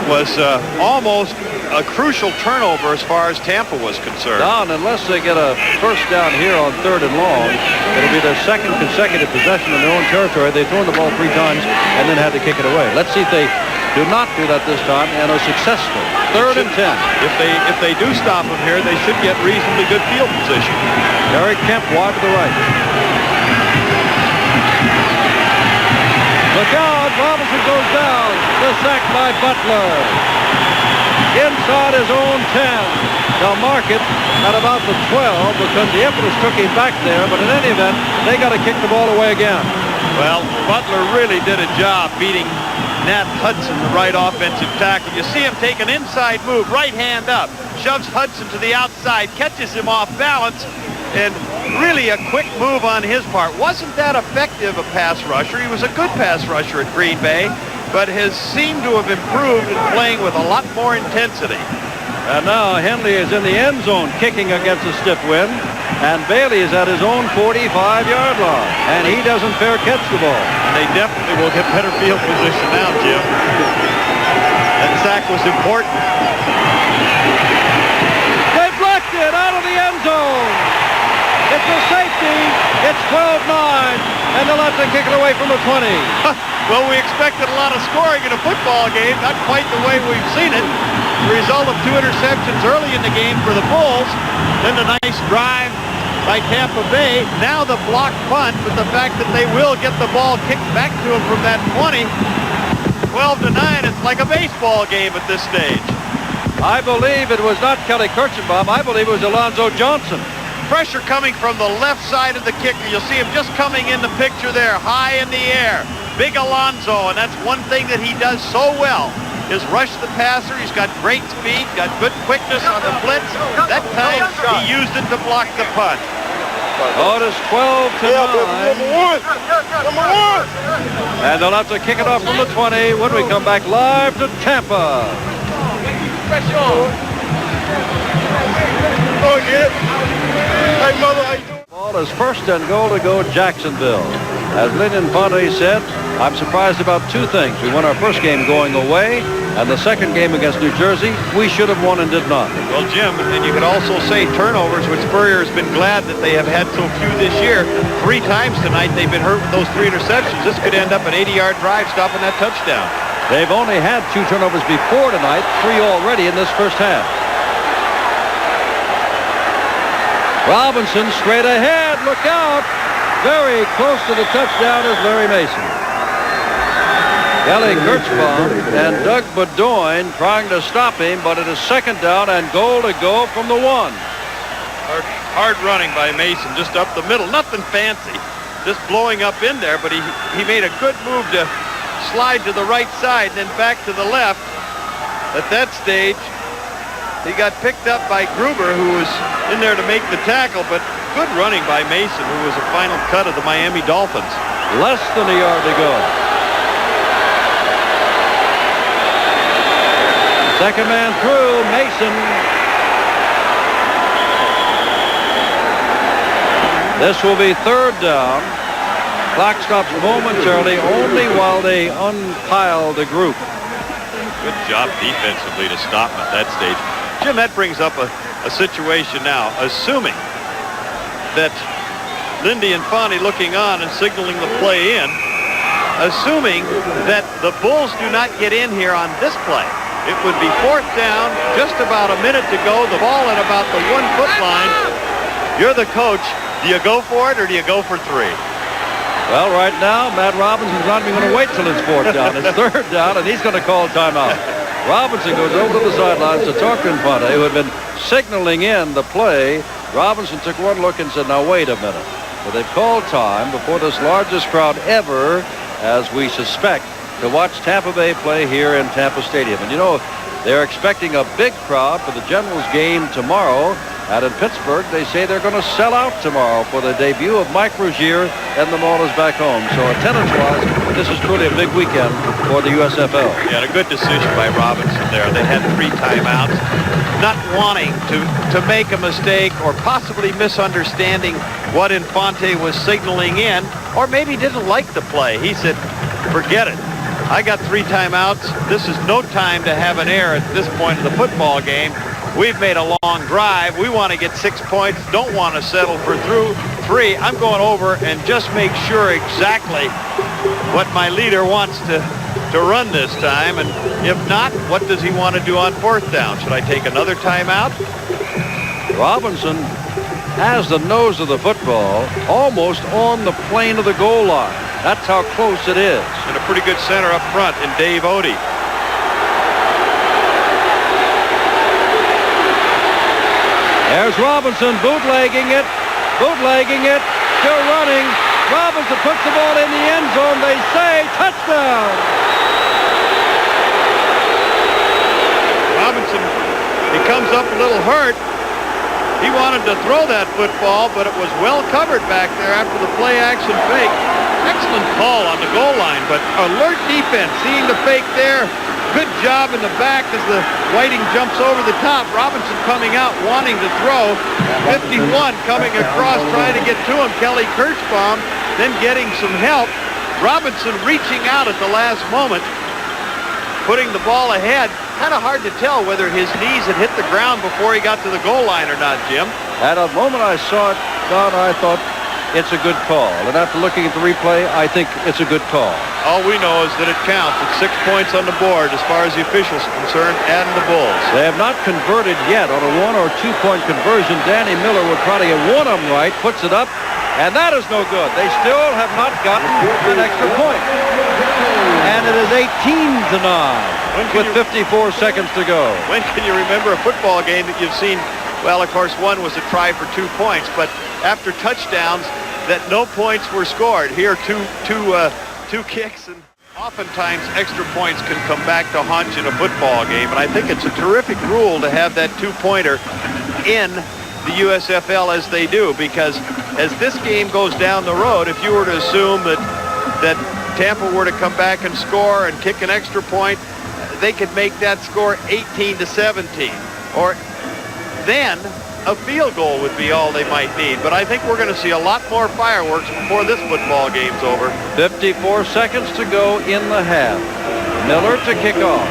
was almost a crucial turnover as far as Tampa was concerned. Don, unless they get a first down here on 3rd and long, it'll be their 2nd consecutive possession in their own territory. They've thrown the ball 3 times and then had to kick it away. Let's see if they do not do that this time and are successful. 3rd and 10. If they do stop them here, they should get reasonably good field position. Derek Kemp wide to the right. Look out! Robinson goes down. The sack by Butler. inside his own 10. They'll mark it at about the 12 because the impetus took him back there, but in any event, they got to kick the ball away again. Well, Butler really did a job beating Nat Hudson, the right offensive tackle. You see him take an inside move, right hand up, shoves Hudson to the outside, catches him off balance, and really a quick move on his part. Wasn't that effective a pass rusher? He was a good pass rusher at Green Bay, but has seemed to have improved in playing with a lot more intensity. And now Henley is in the end zone kicking against a stiff wind, and Bailey is at his own 45-yard line, and he doesn't fair catch the ball. And they definitely will get better field position now, Jim. That sack was important. Deflected out of the end zone. It's a safety. It's 12-9, and they'll have to kick it away from the 20. Well, we expected a lot of scoring in a football game, not quite the way we've seen it. The result of 2 interceptions early in the game for the Bulls, then a nice drive by Tampa Bay. Now the blocked punt, but the fact that they will get the ball kicked back to them from that 20, 12-9, it's like a baseball game at this stage. I believe it was not Kelly KIRCHBAUM. I believe it was Alonzo Johnson. Pressure coming from the left side of the kicker. You'll see him just coming in the picture there, high in the air. Big Alonzo, and that's one thing that he does so well, is rush the passer. He's got great speed, got good quickness on the blitz. That time he used it to block the punt. Oh, it is 12-9. Number one. And they'll have to kick it off from the 20 when we come back live to Tampa. Oh, get it. Hey, mother, how you doing? Ball is first and goal to go Jacksonville. As Lynn Infante said, I'm surprised about 2 things. We won our first game going away, and the second game against New Jersey, we should have won and did not. Well, Jim, and you could also say turnovers, which Spurrier has been glad that they have had so few this year. 3 times tonight they've been hurt with those 3 interceptions. This could end up an 80-yard drive stopping that touchdown. They've only had 2 turnovers before tonight, 3 already in this first half. Robinson straight ahead. Look out. Very close to the touchdown is Larry Mason. Kelly KIRCHBAUM and Doug Bedoin trying to stop him, but it is second down and goal to go from the 1. Hard running by Mason, just up the middle. Nothing fancy, just blowing up in there, but he made a good move to slide to the right side and then back to the left. At that stage, he got picked up by Gruber, who was in there to make the tackle, but good running by Mason, who was a final cut of the Miami Dolphins. Less than a yard to go. Second man through, Mason. This will be third down. Clock stops momentarily only while they unpile the group. Good job defensively to stop him at that stage. Jim, that brings up a situation now, assuming that Lindy Infante looking on and signaling the play in, assuming that the Bulls do not get in here on this play. It would be 4th down, just about a minute to go, the ball at about the 1-foot line. You're the coach. Do you go for it or do you go for 3? Well, right now, Matt Robinson's not even going to wait till it's 4th down. It's 3rd down, and he's going to call timeout. Robinson goes over to the sidelines to talk to Infante, who had been signaling in the play. Robinson took one look and said, now wait a minute. But they've called time before this largest crowd ever, as we suspect, to watch Tampa Bay play here in Tampa Stadium. And you know, they're expecting a big crowd for the Generals game tomorrow. Out in Pittsburgh, they say they're going to sell out tomorrow for the debut of Mike Rozier and the Maulers back home. So attendance-wise, this is truly a big weekend for the USFL. Yeah, and a good decision by Robinson there. They had 3 timeouts, not wanting to make a mistake or possibly misunderstanding what Infante was signaling in, or maybe didn't like the play. He said, forget it. I got 3 timeouts. This is no time to have an error at this point of the football game. We've made a long drive. We want to get 6 points. Don't want to settle for 3. I'm going over and just make sure exactly what my leader wants to run this time. And if not, what does he want to do on 4th down? Should I take another timeout? Robinson has the nose of the football almost on the plane of the goal line. That's how close it is. And a pretty good center up front in Dave Odie. There's Robinson bootlegging it, still running. Robinson puts the ball in the end zone. They say touchdown. Robinson, he comes up a little hurt. He wanted to throw that football, but it was well covered back there after the play-action fake. Excellent call on the goal line, but alert defense, seeing the fake there. Good job in the back as the Whiting jumps over the top. Robinson coming out, wanting to throw. 51 coming across, trying to get to him. Kelly KIRCHBAUM then getting some help. Robinson reaching out at the last moment, putting the ball ahead. Kind of hard to tell whether his knees had hit the ground before he got to the goal line or not, Jim. At a moment I saw it, Don, I thought it's a good call. And after looking at the replay, I think it's a good call. All we know is that it counts. It's 6 points on the board as far as the officials are concerned and the Bulls. They have not converted yet on a 1 or 2 point conversion. Danny Miller will try to get one of them right, puts it up, and that is no good. They still have not gotten an extra point. And it is 18-9 with 54 seconds to go. When can you remember a football game that you've seen? Well, of course, one was a try for 2 points, but after touchdowns that no points were scored. Here, two kicks, and oftentimes extra points can come back to haunt you in a football game, and I think it's a terrific rule to have that 2-pointer in the USFL as they do, because as this game goes down the road, if you were to assume that Tampa were to come back and score and kick an extra point, they could make that score 18-17, or then a field goal would be all they might need. But I think we're going to see a lot more fireworks before this football game's over. 54 seconds to go in the half. Miller to kick off.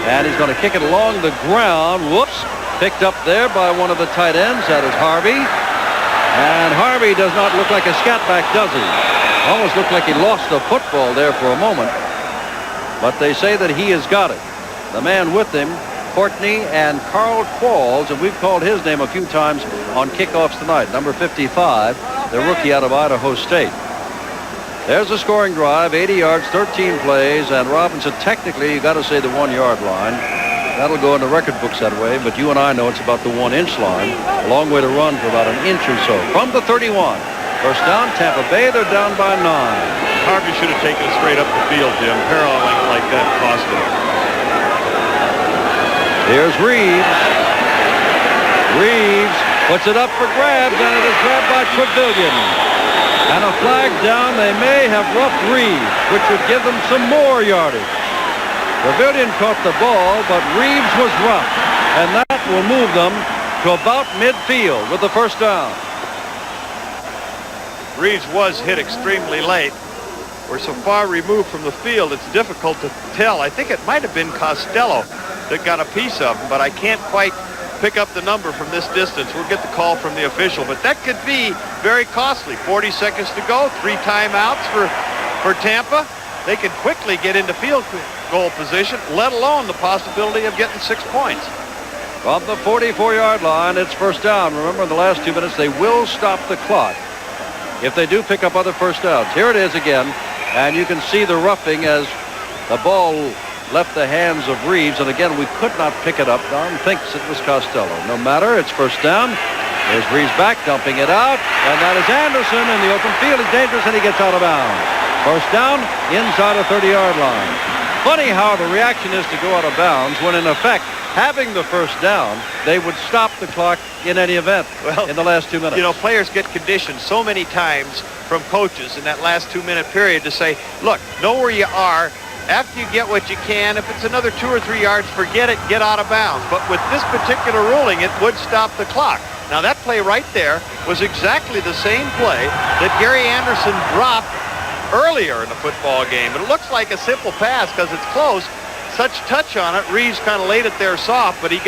And he's going to kick it along the ground. Whoops. Picked up there by one of the tight ends. That is Harvey. And Harvey does not look like a scatback, does he? Almost looked like he lost the football there for a moment. But they say that he has got it. The man with him, Courtney and Carl Qualls, and we've called his name a few times on kickoffs tonight. Number 55, the rookie out of Idaho State. There's a scoring drive, 80 yards, 13 plays, and Robinson, technically, you got to say the 1 yard line. That'll go in the record books that way, but you and I know it's about the 1 inch line. A long way to run for about an inch or so. From the 31. First down, Tampa Bay, they're down by 9. Harvey should have taken it straight up the field, Jim. Paralleling like that cost him. Here's Reaves. Reaves puts it up for grabs, and it is grabbed by Trevelyan. And a flag down. They may have roughed Reaves, which would give them some more yardage. Trevelyan caught the ball, but Reaves was rough, and that will move them to about midfield with the first down. Reaves was hit extremely late. We're so far removed from the field, it's difficult to tell. I think it might have been Costello that got a piece of him, but I can't quite pick up the number from this distance. We'll get the call from the official, but that could be very costly. 40 seconds to go, 3 timeouts for Tampa. They could quickly get into field goal position, let alone the possibility of getting 6 points. From the 44-yard line, it's first down. Remember, in the last 2 minutes, they will stop the clock if they do pick up other first downs. Here it is again, and you can see the roughing as the ball left the hands of Reaves, and again, we could not pick it up. Don thinks it was Costello. No matter, it's first down. There's Reaves back, dumping it out, and that is Anderson in the open field. He's dangerous, and he gets out of bounds. First down, inside a 30-yard line. Funny how the reaction is to go out of bounds when, in effect, having the first down, they would stop the clock in any event in the last 2 minutes. You know, players get conditioned so many times from coaches in that last 2-minute period to say, look, know where you are. After you get what you can, if it's another 2 or 3 yards, forget it, get out of bounds. But with this particular ruling, it would stop the clock. Now, that play right there was exactly the same play that Gary Anderson dropped earlier in the football game. It looks like a simple pass because it's close. Such touch on it. Reaves kind of laid it there soft, but he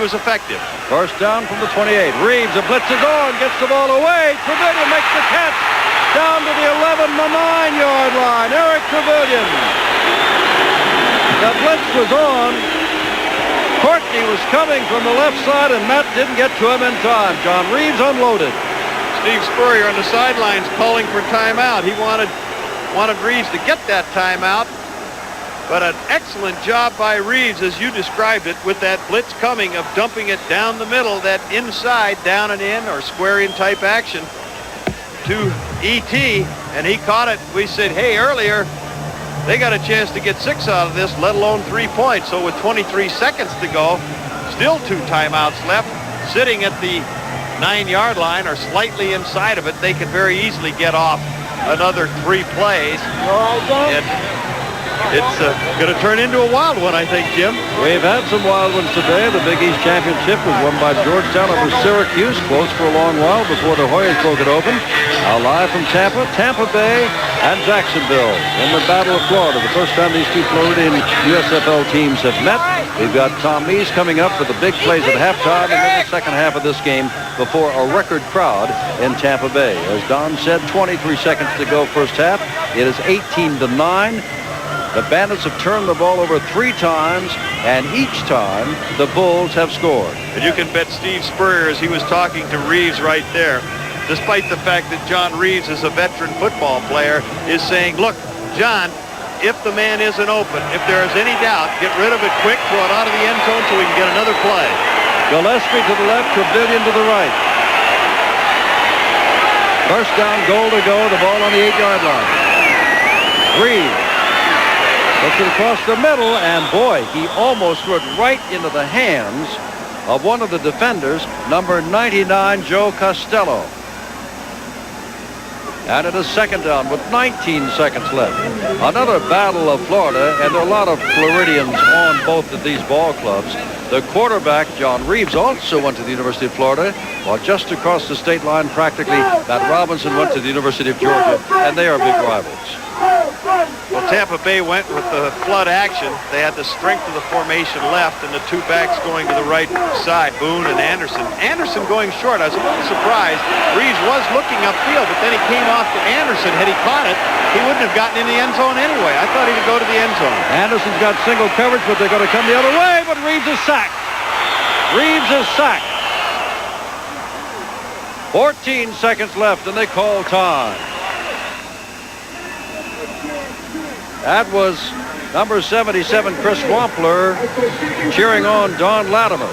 was effective. First down from the 28. Reaves, the blitz is on, gets the ball away. Trevelyan makes the catch down to the 11, the 9-yard line. Eric Trevelyan. The blitz was on. Courtney was coming from the left side, and Matt didn't get to him in time. John Reaves unloaded. Steve Spurrier on the sidelines calling for timeout. He wanted Reaves to get that timeout. But an excellent job by Reaves, as you described it, with that blitz coming of dumping it down the middle, that inside down and in or square in type action to E.T. And he caught it. We said, hey, earlier, they got a chance to get 6 out of this, let alone 3 points. So with 23 seconds to go, still 2 timeouts left, sitting at the 9-yard line or slightly inside of it, they could very easily get off another 3 plays. And it's going to turn into a wild one, I think, Jim. We've had some wild ones today. The Big East Championship was won by Georgetown over Syracuse, close for a long while before the Hoyas broke it open. Now live from Tampa, Tampa Bay, and Jacksonville in the Battle of Florida. The first time these two Floridian USFL teams have met. We've got Tom Mees coming up for the big plays at halftime and then the second half of this game before a record crowd in Tampa Bay. As Don said, 23 seconds to go first half. It is 18-9. The Bandits have turned the ball over 3 times, and each time the Bulls have scored. And you can bet Steve Spurrier, as he was talking to Reaves right there, despite the fact that John Reaves is a veteran football player, is saying, look, John, if the man isn't open, if there is any doubt, get rid of it quick, throw it out of the end zone so we can get another play. Gillespie to the left, Trevelyan to the right. First down, goal to go, the ball on the 8-yard line. Reaves puts it across the middle, and boy, he almost threw it right into the hands of one of the defenders, number 99, Joe Costello. And it is second down with 19 seconds left. Another battle of Florida, and there are a lot of Floridians on both of these ball clubs. The quarterback, John Reaves, also went to the University of Florida, while just across the state line, practically, Matt Robinson went to the University of Georgia, and they are big rivals. Well, Tampa Bay went with the flood action. They had the strength of the formation left and the 2 backs going to the right side, Boone and Anderson. Anderson going short. I was a little surprised. Reaves was looking upfield, but then he came off to Anderson. Had he caught it, he wouldn't have gotten in the end zone anyway. I thought he would go to the end zone. Anderson's got single coverage, but they're going to come the other way, but Reaves is sacked. Reaves is sacked. 14 seconds left, and they call time. That was number 77, Chris Wampler, cheering on Don Latimer.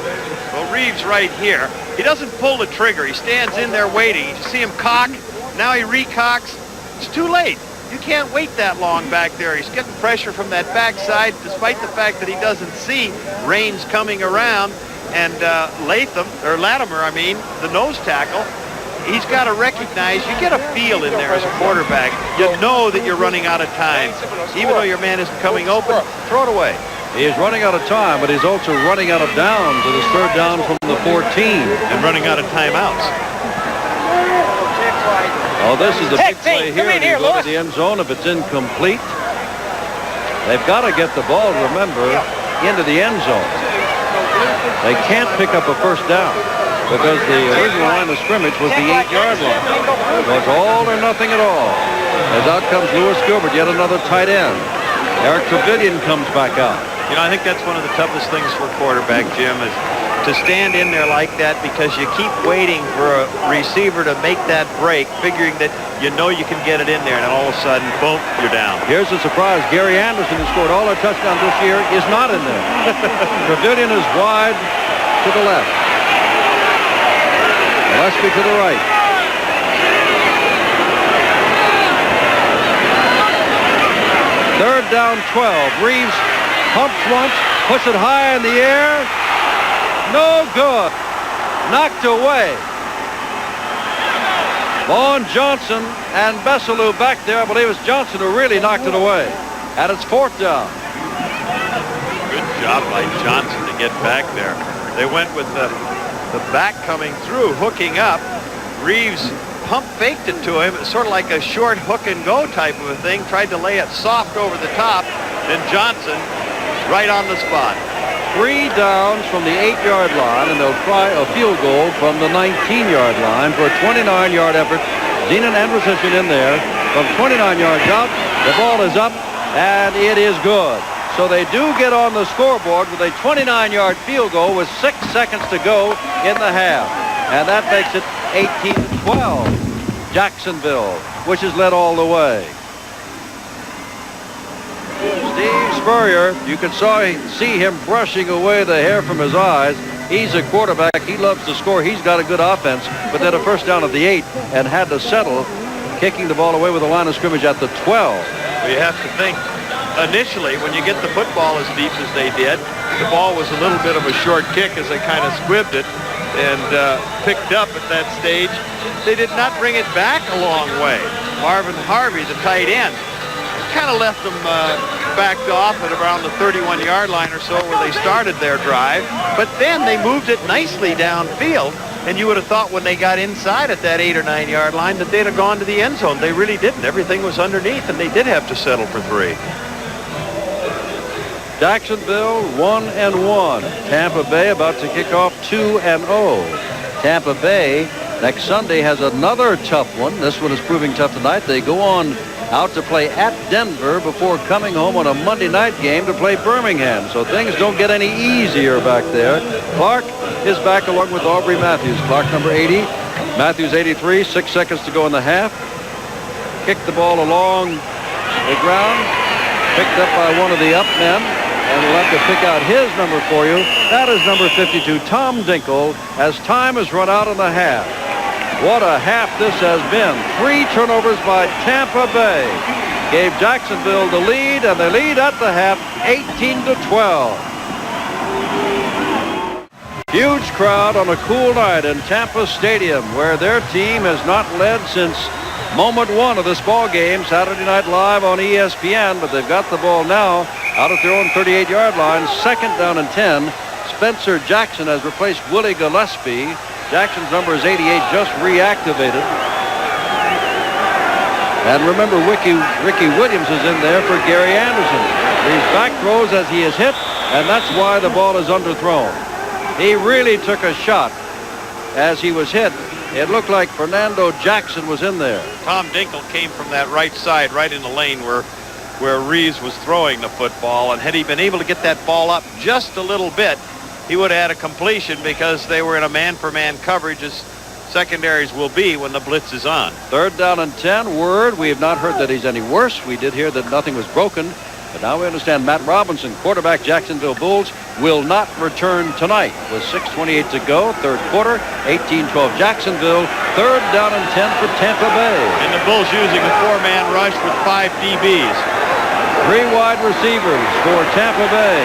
Well, Reaves right here. He doesn't pull the trigger. He stands in there waiting. You see him cock. Now he recocks. It's too late. You can't wait that long back there. He's getting pressure from that backside, despite the fact that he doesn't see Raines coming around. And Latimer, the nose tackle, he's got to recognize, you get a feel in there as a quarterback. You know that you're running out of time. Even though your man isn't coming open, throw it away. He is running out of time, but he's also running out of downs. It is third down from the 14. And running out of timeouts. Oh, this is a big play here. They go to the end zone if it's incomplete. They've got to get the ball, remember, into the end zone. They can't pick up a first down because the original line of scrimmage was the 8-yard line. So it's all or nothing at all. As out comes Lewis Gilbert, yet another tight end. Eric Trevelyan comes back out. You know, I think that's one of the toughest things for a quarterback, Jim, is to stand in there like that because you keep waiting for a receiver to make that break, figuring that you know you can get it in there, and then all of a sudden, boom, you're down. Here's the surprise. Gary Anderson, who scored all our touchdowns this year, is not in there. Trevelyan is wide to the left. Gillespie to the right. Third down 12. Reaves pumps once, puts it high in the air. No good. Knocked away. Vaughn Johnson and Bessalou back there. I believe it's Johnson who really knocked it away. And it's fourth down. Good job by Johnson to get back there. They went with the back coming through, hooking up. Reaves pump faked it to him. It's sort of like a short hook and go type of a thing. Tried to lay it soft over the top. Then Johnson right on the spot. 3 downs from the 8-yard line, and they'll try a field goal from the 19-yard line for a 29-yard effort. Zenon Andrusyshyn in there from 29 yards out. The ball is up, and it is good. So they do get on the scoreboard with a 29-yard field goal with 6 seconds to go in the half. And that makes it 18-12. Jacksonville, which has led all the way. Steve Spurrier, you could see him brushing away the hair from his eyes. He's a quarterback. He loves to score. He's got a good offense, but then a first down at the 8 and had to settle, kicking the ball away with a line of scrimmage at the 12. Well, you have to think, initially, when you get the football as deep as they did, the ball was a little bit of a short kick as they kind of squibbed it and picked up at that stage. They did not bring it back a long way. Marvin Harvey, the tight end, kind of left them backed off at around the 31-yard line or so where they started their drive. But then they moved it nicely downfield, and you would have thought when they got inside at that 8 or 9-yard line that they'd have gone to the end zone. They really didn't. Everything was underneath, and they did have to settle for 3. Jacksonville 1-1. Tampa Bay about to kick off 2-0. Tampa Bay next Sunday has another tough one. This one is proving tough tonight. They go on out to play at Denver before coming home on a Monday night game to play Birmingham. So things don't get any easier back there. Clark is back along with Aubrey Matthews. Clark number 80, Matthews 83, 6 seconds to go in the half. Kicked the ball along the ground, picked up by one of the up men, and we'll have to pick out his number for you. That is number 52, Tom Dinkle, as time has run out in the half. What a half this has been. 3 turnovers by Tampa Bay gave Jacksonville the lead, and the lead at the half, 18-12. Huge crowd on a cool night in Tampa Stadium, where their team has not led since moment 1 of this ball game, Saturday Night Live on ESPN, but they've got the ball now out at their own 38-yard line, 2nd down and 10. Spencer Jackson has replaced Willie Gillespie. Jackson's number is 88, just reactivated. And remember, Ricky Williams is in there for Gary Anderson. These back throws as he is hit, and that's why the ball is underthrown. He really took a shot as he was hit. It looked like Fernando Jackson was in there. Tom Dinkle came from that right side, right in the lane where Reaves was throwing the football, and had he been able to get that ball up just a little bit, he would have had a completion because they were in a man-for-man coverage, as secondaries will be when the blitz is on. 3rd down and 10. Word, we have not heard that he's any worse. We did hear that nothing was broken, but now we understand Matt Robinson, quarterback Jacksonville Bulls, will not return tonight. With 6:28 to go, 3rd quarter, 18-12 Jacksonville. 3rd down and 10 for Tampa Bay. And the Bulls using a 4-man rush with 5 DBs. 3 wide receivers for Tampa Bay.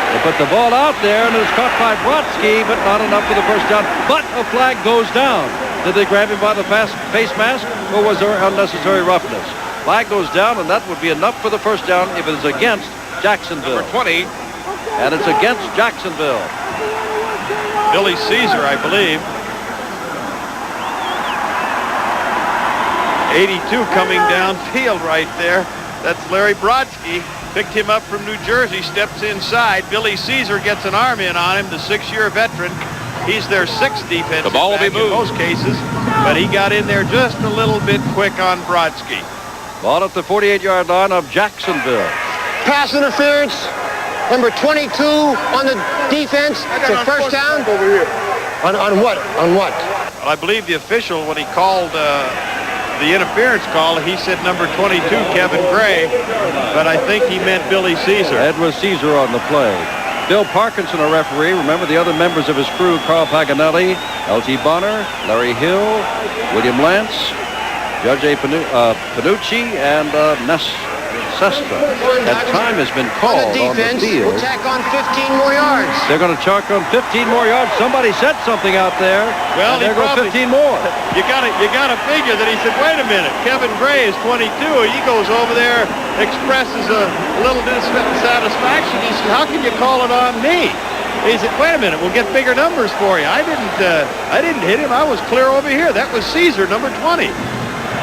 They put the ball out there, and it was caught by Brodsky, but not enough for the first down. But a flag goes down. Did they grab him by the face mask, or was there unnecessary roughness? Flag goes down, and that would be enough for the first down if it is against Jacksonville. Number 20. And it's against Jacksonville. Billy Caesar, I believe. 82 coming downfield right there. That's Larry Brodsky. Picked him up from New Jersey, steps inside. Billy Caesar gets an arm in on him, the 6-year veteran. He's their 6th defensive The ball will be back moved in most cases, but he got in there just a little bit quick on Brodsky. Ball at the 48-yard line of Jacksonville. Pass interference, number 22 on the defense. It's a first down. Over here. On what? On what? Well, I believe the official, when he called the interference call, he said number 22, Kevin Gray, but I think he meant Billy Caesar. That was Caesar on the play. Bill Parkinson, a referee. Remember the other members of his crew, Carl Paganelli, L.T. Bonner, Larry Hill, William Lance, Judge A. Panucci, and Sestra. That time has been called on the field. We'll tack on 15 more yards. They're going to chalk on 15 more yards. Somebody said something out there. Well, there go 15 more. You got to figure that he said, wait a minute, Kevin Gray is 22. He goes over there, expresses a little dissatisfaction. He said, how can you call it on me? He said, wait a minute, we'll get bigger numbers for you. I didn't hit him. I was clear over here. That was Caesar, number 20.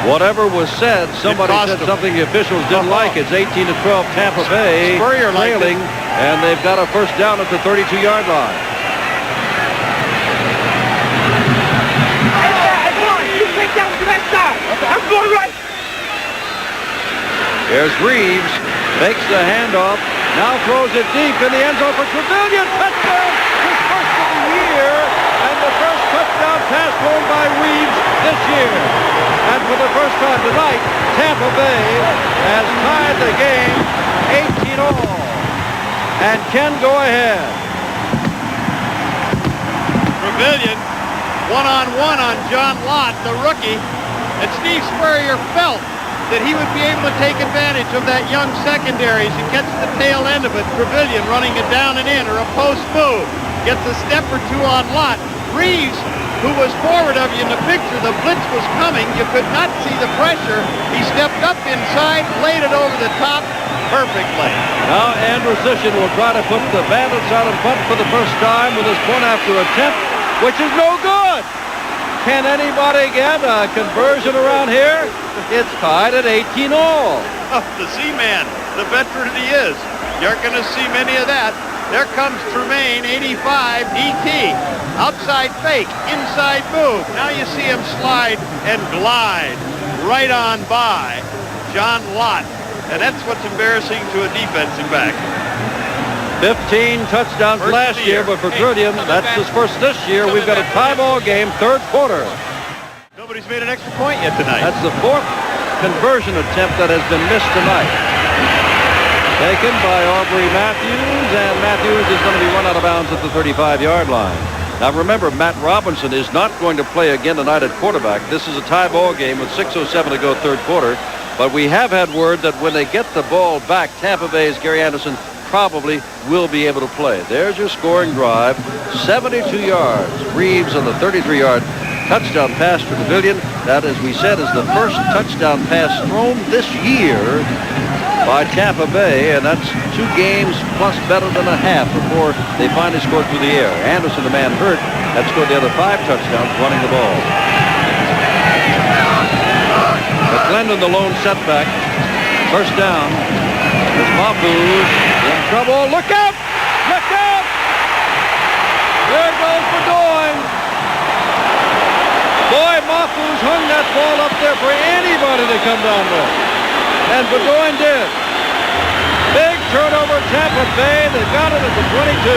Whatever was said, somebody said something the officials didn't like. It's 18-12 Tampa Bay trailing, and they've got a first down at the 32-yard line. Here's Reaves, makes the handoff, now throws it deep in the end zone for Trevelyan. Touchdown, his first of the year, and the first touchdown pass thrown by Reaves this year. And for the first time tonight, Tampa Bay has tied the game 18-all. and can go ahead. Trevelyan, one-on-one on John Lott, the rookie. And Steve Spurrier felt that he would be able to take advantage of that young secondary as he gets the tail end of it. Trevelyan running it down and in, or a post move. Gets a step or two on Lott. Reaves, who was forward of you in the picture, the blitz was coming. You could not see the pressure. He stepped up inside, laid it over the top perfectly. Now Andrusyshyn will try to put the Bandits out in front for the first time with his point after attempt, which is no good. Can anybody get a conversion around here? It's tied at 18 all. Oh, the Z-Man, the veteran he is. You're going to see many of that. There comes Tremaine, 85, DT. Outside fake, inside move. Now you see him slide and glide right on by John Lott. And that's what's embarrassing to a defensive back. 15 touchdowns last year, but for Trevelyan, that's his first this year. We've got a tie ball game, third quarter. Nobody's made an extra point yet tonight. That's the fourth conversion attempt that has been missed tonight. Taken by Aubrey Matthews, and Matthews is going to be run out of bounds at the 35-yard line. Now remember, Matt Robinson is not going to play again tonight at quarterback. This is a tie ball game with 6:07 to go third quarter. But we have had word that when they get the ball back, Tampa Bay's Gary Anderson probably will be able to play. There's your scoring drive, 72 yards. Reaves on the 33-yard touchdown pass for Trevelyan. That, as we said, is the first touchdown pass thrown this year by Tampa Bay, and that's 2 games plus better than a half before they finally scored through the air. Anderson, the man hurt, had scored the other 5 touchdowns running the ball. McClendon, the lone setback. First down. There's Mahfouz in trouble. Look out! Look out! There goes Bedoin. Boy, Mahfouz hung that ball up there for anybody to come down with. And Bedoin did. Big turnover, Tampa Bay. They got it at the 22.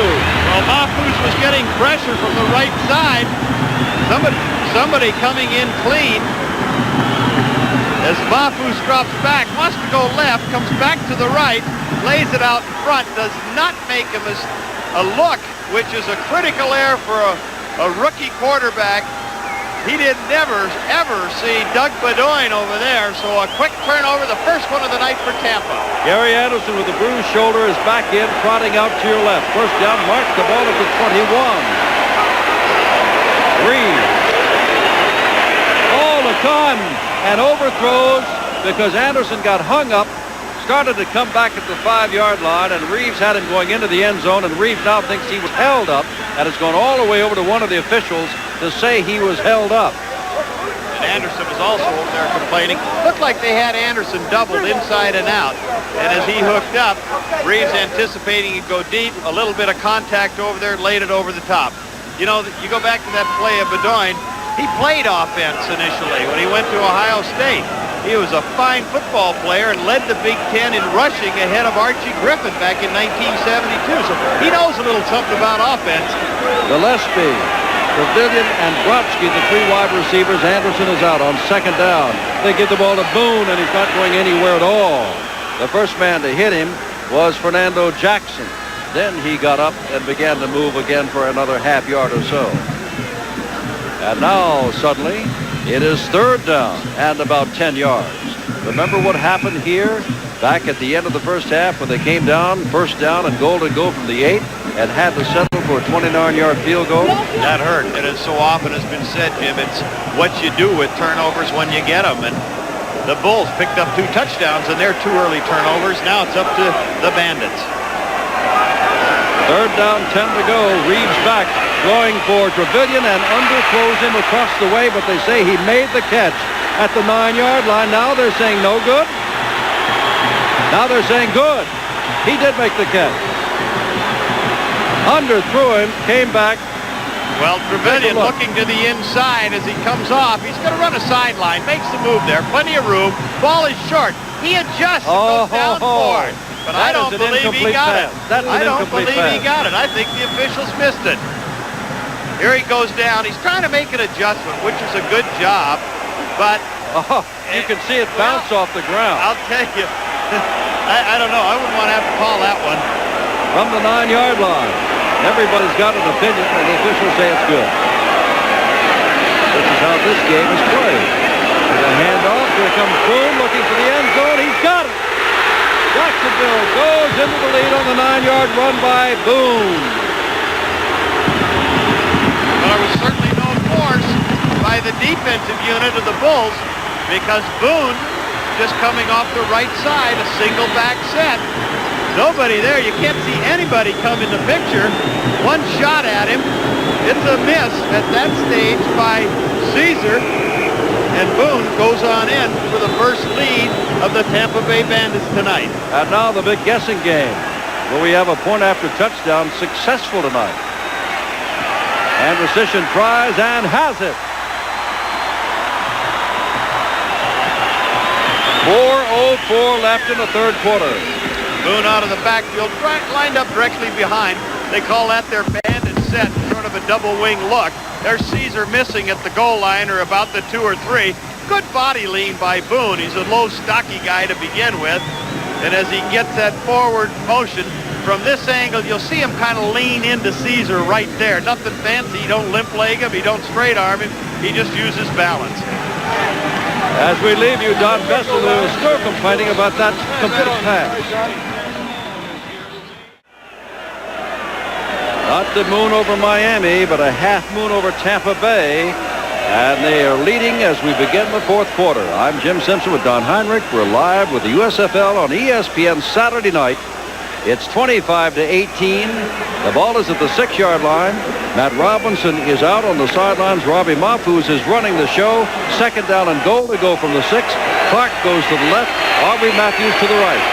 Well, Mahfouz was getting pressure from the right side. Somebody coming in clean. As Mahfouz drops back, wants to go left, comes back to the right, lays it out in front, does not make a look, which is a critical error for a rookie quarterback. He did never, ever see Doug Bedoin over there, so a quick turnover, the first one of the night for Tampa. Gary Anderson with the bruised shoulder is back in, trotting out to your left. First down, mark the ball at the 21. Reaves. All the time. And overthrows because Anderson got hung up, started to come back at the 5-yard line, and Reaves had him going into the end zone, and Reaves now thinks he was held up, and has gone all the way over to one of the officials to say he was held up. And Anderson was also over there complaining. Looked like they had Anderson doubled inside and out. And as he hooked up, Reaves anticipating he'd go deep, a little bit of contact over there, laid it over the top. You know, you go back to that play of Bedoin. He played offense initially when he went to Ohio State. He was a fine football player and led the Big Ten in rushing ahead of Archie Griffin back in 1972. So he knows a little something about offense. Gillespie, Trevelyan, and Brodsky, the 3 wide receivers. Anderson is out on second down. They give the ball to Boone, and he's not going anywhere at all. The first man to hit him was Fernando Jackson. Then he got up and began to move again for another half yard or so. And now, suddenly, it is third down and about 10 yards. Remember what happened here back at the end of the first half when they came down, first down and goal to go from the 8 and had to settle for a 29-yard field goal? That hurt. And as so often has been said, Jim, it's what you do with turnovers when you get them. And the Bulls picked up 2 touchdowns and they're 2 early turnovers. Now it's up to the Bandits. Third down, 10 to go. Reaves back, going for Trevelyan, and underthrows him across the way, but they say he made the catch at the 9-yard line. Now they're saying no good. Now they're saying good. He did make the catch. Underthrew him, came back. Well, Trevelyan looking to the inside as he comes off. He's going to run a sideline, makes the move there. Plenty of room. Ball is short. He adjusts and goes down for it. But I don't believe he got it. I don't believe he got it. I think the officials missed it. Here he goes down. He's trying to make an adjustment, which is a good job. But you can see it bounce off the ground. I'll tell you, I don't know. I wouldn't want to have to call that one. from the 9-yard line. Everybody's got an opinion, and the officials say it's good. This is how this game is played. With a handoff, here comes Boone looking for the end zone. He's got it. Jacksonville goes into the lead on the 9-yard run by Boone. Well, there was certainly no force by the defensive unit of the Bulls because Boone just coming off the right side, a single back set. Nobody there. You can't see anybody come in the picture. One shot at him. It's a miss at that stage by Caesar. And Boone goes on in for the first lead of the Tampa Bay Bandits tonight. And now the big guessing game. Will we have a point after touchdown successful tonight? Andrusyshyn tries and has it. 4:04 left in the third quarter. Boone out of the backfield, lined up directly behind. They call that their bandit set, sort of a double wing look. There's Caesar missing at the goal line or about the 2 or 3. Good body lean by Boone. He's a low, stocky guy to begin with. And as he gets that forward motion, from this angle, you'll see him kind of lean into Caesar right there. Nothing fancy. You don't limp leg him. You don't straight arm him. He just uses balance. As we leave you, Don Veselu is still complaining about that complete pass. Not the moon over Miami, but a half moon over Tampa Bay. And they are leading as we begin the fourth quarter. I'm Jim Simpson with Don Heinrich. We're live with the USFL on ESPN Saturday night. It's 25-18. The ball is at the 6-yard line. Matt Robinson is out on the sidelines. Robbie Mahfouz is running the show. Second down and goal to go from the 6. Clark goes to the left. Aubrey Matthews to the right.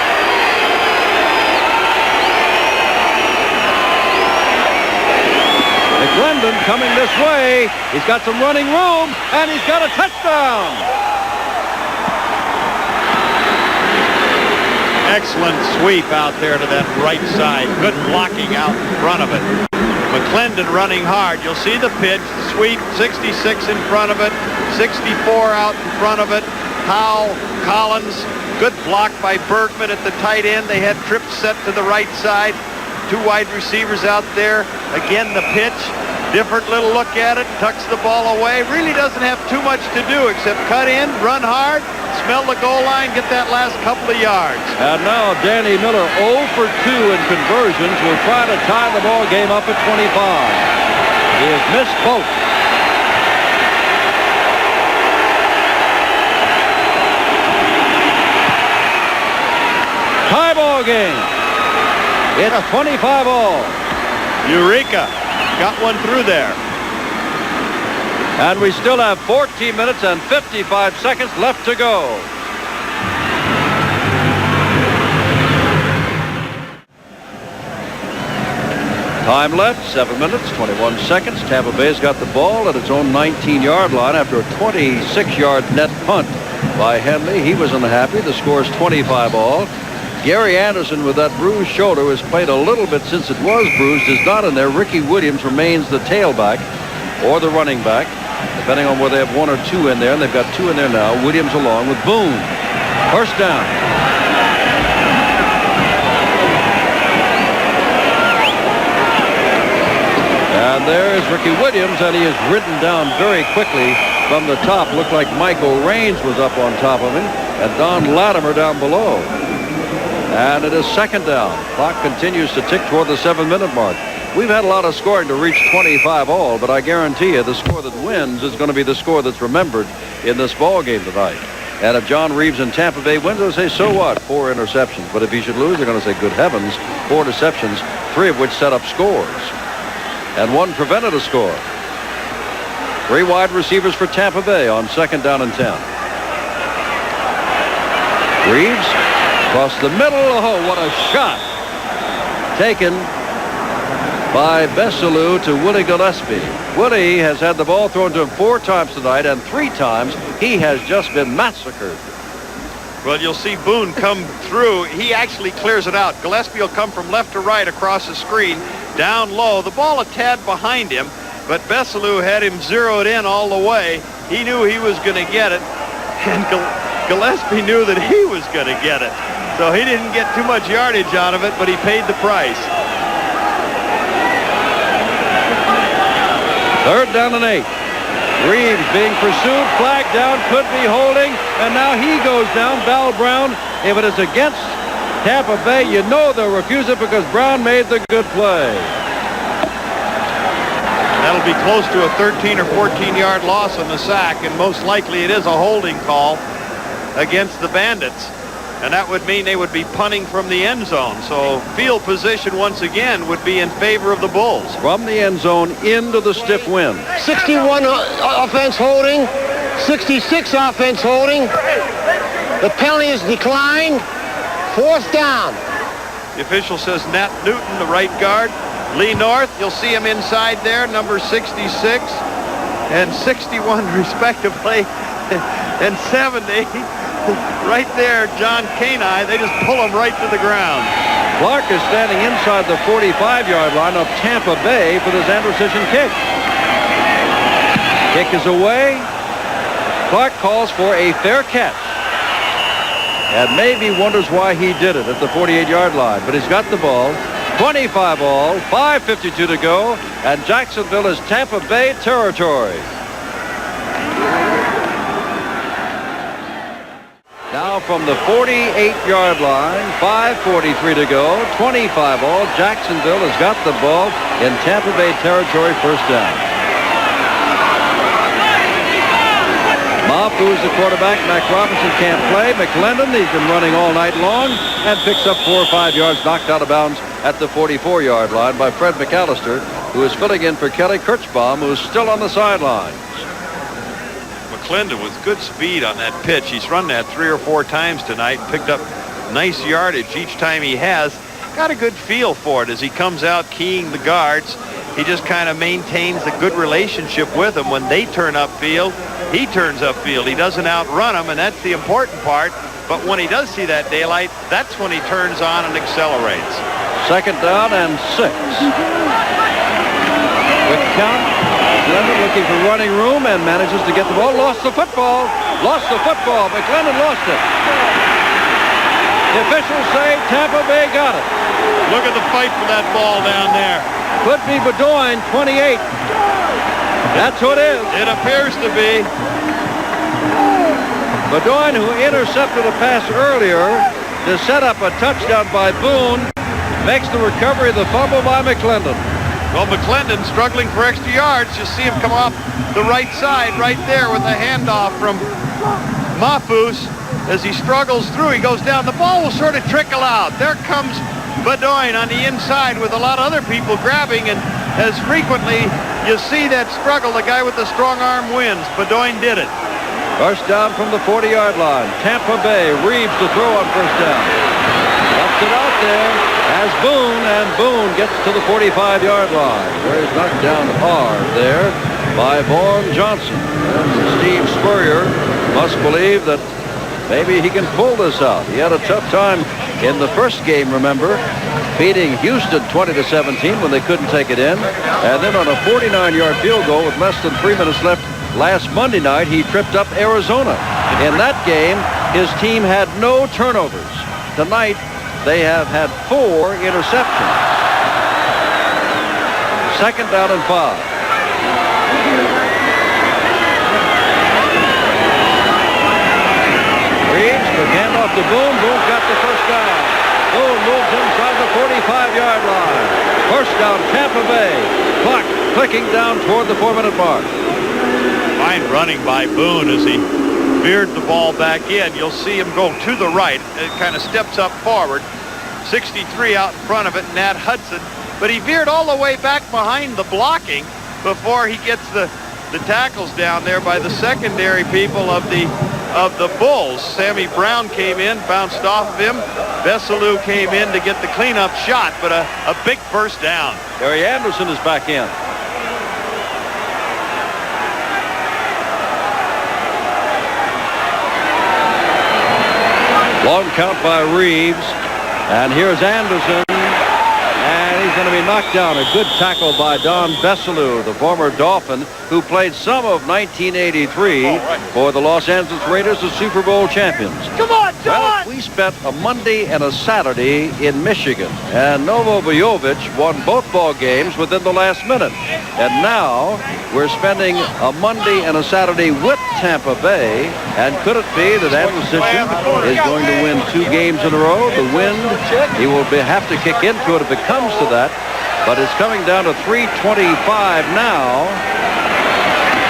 McClendon coming this way. He's got some running room, and he's got a touchdown. Excellent sweep out there to that right side. Good blocking out in front of it. McClendon running hard. You'll see the pitch, the sweep, 66 in front of it, 64 out in front of it. Howe, Collins, good block by Bergman at the tight end. They had trips set to the right side. 2 wide receivers out there. Again, the pitch. Different little look at it. Tucks the ball away. Really doesn't have too much to do except cut in, run hard, smell the goal line, get that last couple of yards. And now Danny Miller 0 for 2 in conversions. Will try to tie the ball game up at 25. He has missed both. Tie ball game. It's 25 all. Eureka. Got one through there. And we still have 14 minutes and 55 seconds left to go. Time left, 7 minutes, 21 seconds. Tampa Bay's got the ball at its own 19-yard line after a 26-yard net punt by Henley. He was unhappy. The score is 25 all. Gary Anderson with that bruised shoulder has played a little bit since it was bruised. Is not in there. Ricky Williams remains the tailback or the running back, depending on whether they have 1 or 2 in there. And they've got 2 in there now. Williams along with Boone. First down. And there is Ricky Williams, and he is ridden down very quickly from the top. Looked like Michael Raines was up on top of him, and Don Latimer down below. And it is second down. Clock continues to tick toward the 7-minute mark. We've had a lot of scoring to reach 25 all, but I guarantee you the score that wins is going to be the score that's remembered in this ball game tonight. And if John Reaves in Tampa Bay wins, they'll say, so what? 4 interceptions. But if he should lose, they're going to say, good heavens, 4 interceptions, 3 of which set up scores. And 1 prevented a score. 3 wide receivers for Tampa Bay on second down and 10. Reaves across the middle. Oh, what a shot. Taken by Veselu to Willie Gillespie. Willie has had the ball thrown to him 4 times tonight, and 3 times he has just been massacred. Well, you'll see Boone come through. He actually clears it out. Gillespie will come from left to right across the screen, down low. The ball a tad behind him, but Veselu had him zeroed in all the way. He knew he was going to get it, and Gillespie knew that he was going to get it. So he didn't get too much yardage out of it, but he paid the price. Third down and 8. Reaves being pursued, flag down, could be holding, and now he goes down. Val Brown. If it is against Tampa Bay, you know they'll refuse it because Brown made the good play. That'll be close to a 13 or 14-yard loss on the sack, and most likely it is a holding call against the Bandits. And that would mean they would be punting from the end zone. So field position once again would be in favor of the Bulls. From the end zone into the stiff wind. 61 offense holding, 66 offense holding. The penalty is declined. 4th down. The official says Nat Newton, the right guard. Lee North, you'll see him inside there, number 66 and 61 respectively, and 70. Right there, John Canine. They just pull him right to the ground. Clark is standing inside the 45-yard line of Tampa Bay for this Andrusyshyn kick. Kick is away. Clark calls for a fair catch. And maybe wonders why he did it at the 48-yard line. But he's got the ball. 25 all, 5:52 to go, and Jacksonville is Tampa Bay territory. Now from the 48-yard line, 5:43 to go, 25 all. Jacksonville has got the ball in Tampa Bay territory, first down. Mafu is the quarterback. Mac Robinson can't play. McClendon, he's been running all night long and picks up 4 or 5 yards, knocked out of bounds at the 44-yard line by Fred McAllister, who is filling in for Kelly Kirchbaum, who is still on the sidelines. McClendon with good speed on that pitch. He's run that 3 or 4 times tonight, picked up nice yardage each time he has. Got a good feel for it as he comes out keying the guards. He just kind of maintains a good relationship with them. When they turn upfield, he turns upfield. He doesn't outrun them, and that's the important part. But when he does see that daylight, that's when he turns on and accelerates. Second down and 6. Quick count. McClendon looking for running room and manages to get the ball. Lost the football. McClendon lost it. The officials say Tampa Bay got it. Look at the fight for that ball down there. Could be Bedoin, 28. That's who it is. It appears to be. Bedoin, who intercepted a pass earlier to set up a touchdown by Boone, makes the recovery of the fumble by McClendon. Well, McClendon struggling for extra yards. You see him come off the right side right there with a handoff from Mafus. As he struggles through, he goes down. The ball will sort of trickle out. There comes Bedoin on the inside with a lot of other people grabbing, and as frequently you see that struggle, the guy with the strong arm wins. Bedoin did it. First down from the 40-yard line. Tampa Bay. Reaves to throw on first down. Left it out there as Boone, and Boone gets to the 45-yard line, where he's knocked down hard there by Vaughn Johnson. And Steve Spurrier must believe that maybe he can pull this out. He had a tough time in the first game, remember, beating Houston 20-17 when they couldn't take it in. And then on a 49-yard field goal with less than 3 minutes left last Monday night, he tripped up Arizona. In that game, his team had no turnovers. Tonight, they have had 4 interceptions. Second down and 5. Reaves, the handoff to Boone. Boone got the first down. Boone moves inside the 45-yard line. First down, Tampa Bay. Clock clicking down toward the 4-minute mark. Fine running by Boone as he veered the ball back in. You'll see him go to the right. It kind of steps up forward. 63 out in front of it, Nat Hudson. But he veered all the way back behind the blocking before he gets the tackles down there by the secondary people of the Bulls. Sammy Brown came in, bounced off of him. Vesalou came in to get the cleanup shot, but a big first down. Gary Anderson is back in. Long count by Reaves. And here's Anderson. And he's going to be knocked down. A good tackle by Don Besselou, the former Dolphin, who played some of 1983 for the Los Angeles Raiders, the Super Bowl champions. Come on, John! Well, we spent a Monday and a Saturday in Michigan, and Novo Vujovic won both ball games within the last minute. And now we're spending a Monday and a Saturday with Tampa Bay, and could it be that Andrusyshyn is going to win 2 games in a row? The wind, he will have to kick into it if it comes to that, but it's coming down to 3:25 now.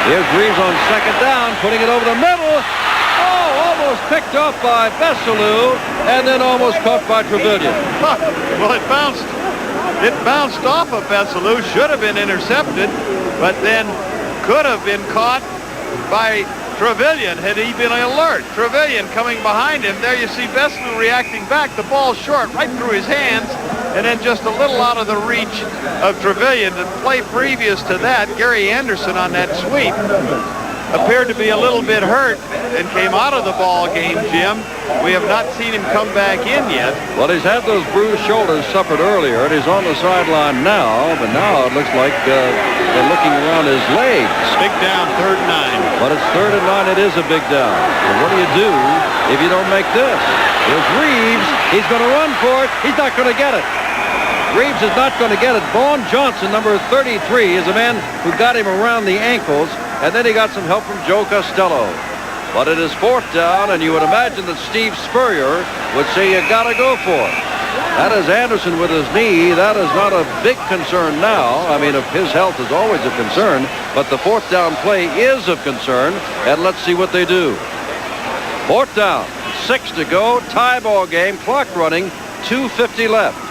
Here's Reaves on second down, putting it over the middle. Oh, almost picked off by Besselou, and then almost caught by Trevelyan. Well, it bounced off of Besselou, should have been intercepted, but then could have been caught by Trevelyan had he been alert. Trevelyan coming behind him. There you see Besselou reacting back. The ball short, right through his hands, and then just a little out of the reach of Trevelyan. The play previous to that, Gary Anderson on that sweep appeared to be a little bit hurt and came out of the ball game, Jim. We have not seen him come back in yet. Well, he's had those bruised shoulders suffered earlier, and he's on the sideline now, but now it looks like they're looking around his legs. Big down, 3rd and 9. But it's 3rd and 9. It is a big down. So what do you do if you don't make this? Here's Reaves. He's going to run for it. He's not going to get it. Reaves is not going to get it. Vaughn Johnson, number 33, is a man who got him around the ankles, and then he got some help from Joe Costello. But it is 4th down, and you would imagine that Steve Spurrier would say you got to go for it. That is Anderson with his knee. That is not a big concern now. I mean, if his health is always a concern, but the 4th down play is of concern, and let's see what they do. 4th down, 6 to go, tie ball game, clock running, 2:50 left.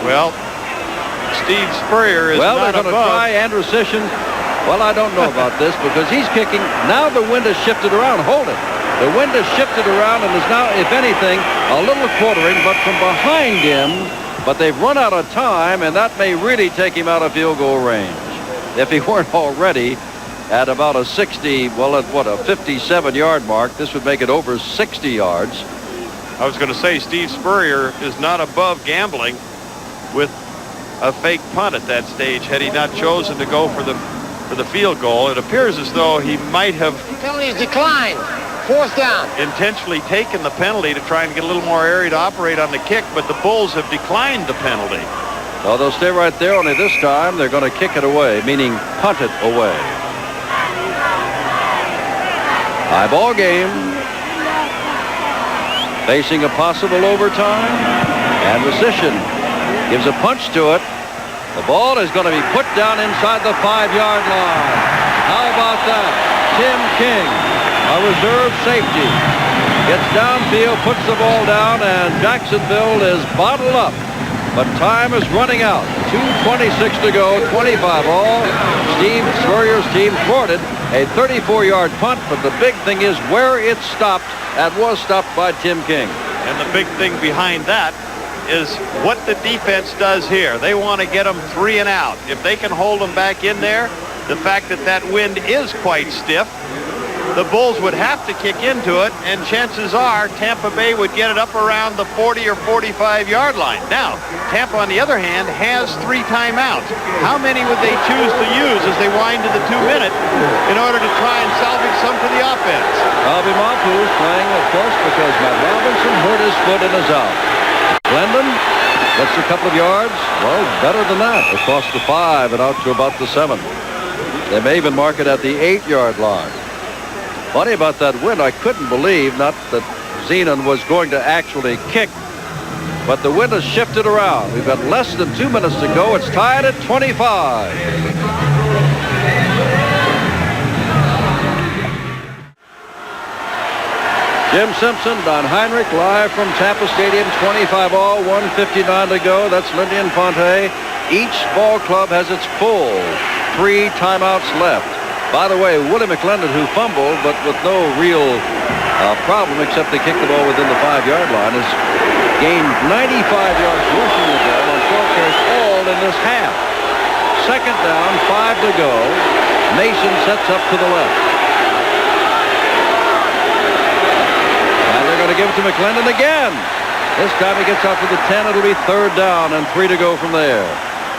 Well, Steve Spurrier is well, not they're going to try Andrusyshyn. Well, I don't know about this because he's kicking. Now the wind has shifted around. Hold it. The wind has shifted around and is now, if anything, a little quartering, but from behind him. But they've run out of time, and that may really take him out of field goal range. If he weren't already at about a 60, well, at what, a 57-yard mark, this would make it over 60 yards. I was going to say Steve Spurrier is not above gambling with a fake punt at that stage had he not chosen to go for the field goal. It appears as though he might have Penalty is declined. 4th down. intentionally taken the penalty to try and get a little more area to operate on the kick, but the Bulls have declined the penalty. Well, they'll stay right there, only this time they're going to kick it away, meaning punt it away. High ball game. Facing a possible overtime. Andrusyshyn gives a punch to it. The ball is going to be put down inside the 5-yard line. How about that? Tim King, a reserve safety, gets downfield, puts the ball down, and Jacksonville is bottled up. But time is running out. 2:26 to go, 25 all. Steve Spurrier's team thwarted a 34-yard punt, but the big thing is where it stopped, and was stopped by Tim King. And the big thing behind that is what the defense does here. They want to get them 3 and out. If they can hold them back in there, the fact that that wind is quite stiff, the Bulls would have to kick into it, and chances are Tampa Bay would get it up around the 40 or 45-yard line. Now, Tampa, on the other hand, has 3 timeouts. How many would they choose to use as they wind to the 2-minute in order to try and salvage some for the offense? Bobby Mapu is playing, of course, because Matt Robinson hurt his foot and is out. Glendon gets a couple of yards. Well, better than that. Across the 5 and out to about the 7. They may even mark it at the 8-yard line. Funny about that wind, I couldn't believe, not that Zenon was going to actually kick, but the wind has shifted around. We've got less than 2 minutes to go. It's tied at 25. Jim Simpson, Don Heinrich, live from Tampa Stadium, 25 all, 1:59 to go. That's Lindy Infante. Each ball club has its full 3 timeouts left. By the way, Willie McClendon, who fumbled, but with no real problem except they kicked the ball within the 5-yard line, has gained 95 yards rushing the ball on short carries all in this half. 2nd down, 5 to go. Mason sets up to the left. And they're going to give it to McClendon again. This time he gets out to the 10. It'll be 3rd down and 3 to go from there.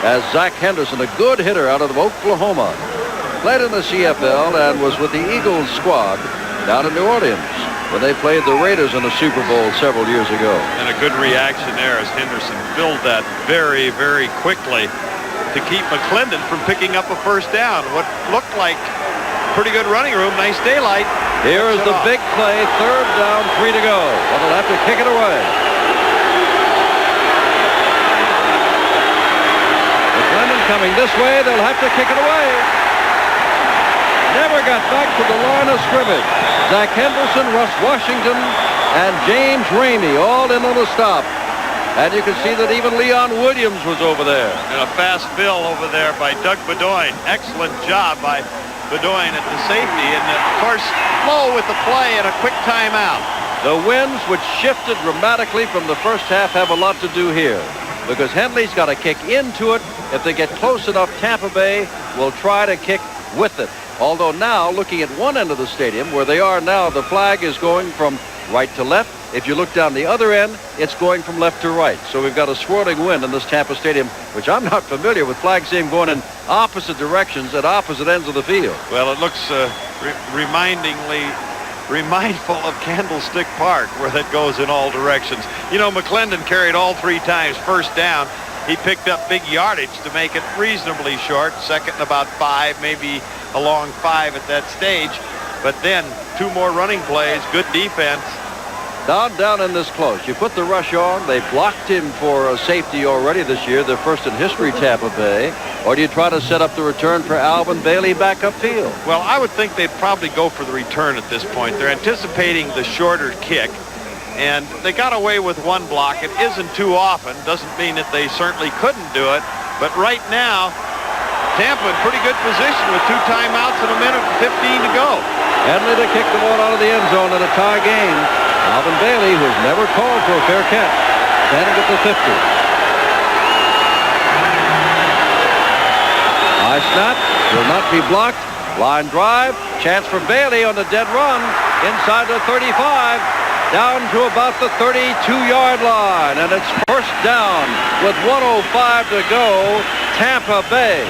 As Zach Henderson, a good hitter out of Oklahoma, played in the CFL and was with the Eagles squad down in New Orleans when they played the Raiders in the Super Bowl several years ago. And a good reaction there as Henderson filled that very, very quickly to keep McClendon from picking up a first down. What looked like pretty good running room, nice daylight. Here is the big play, 3rd down, 3 to go. Well, they'll have to kick it away. McClendon coming this way, they'll have to kick it away. Never got back to the line of scrimmage. Zach Henderson, Russ Washington, and James Ramey all in on the stop. And you can see that even Leon Williams was over there. And a fast fill over there by Doug Bedoin. Excellent job by Bedoin at the safety. And, of course, Lowe with the play and a quick timeout. The winds, which shifted dramatically from the first half, have a lot to do here. Because Henley's got to kick into it. If they get close enough, Tampa Bay will try to kick with it. Although now, looking at one end of the stadium, where they are now, the flag is going from right to left. If you look down the other end, it's going from left to right. So we've got a swirling wind in this Tampa Stadium, which I'm not familiar with flags seeing going in opposite directions at opposite ends of the field. Well, it looks remindful of Candlestick Park, where that goes in all directions. You know, McClendon carried all 3 times, first down. He picked up big yardage to make it reasonably short. Second and about 5, maybe along 5 at that stage. But then 2 more running plays, good defense. Down in this close. You put the rush on. They blocked him for a safety already this year, their first in history, Tampa Bay. Or do you try to set up the return for Alvin Bailey back upfield? Well, I would think they'd probably go for the return at this point. They're anticipating the shorter kick. And they got away with 1 block. It isn't too often. Doesn't mean that they certainly couldn't do it. But right now, Tampa in pretty good position with 2 timeouts and 1:15 to go. Henley to kick the ball out of the end zone in a tie game. Alvin Bailey, who's never called for a fair catch, standing at the 50. High snap, will not be blocked. Line drive, chance for Bailey on the dead run, inside the 35, down to about the 32-yard line, and it's first down with 1:05 to go, Tampa Bay.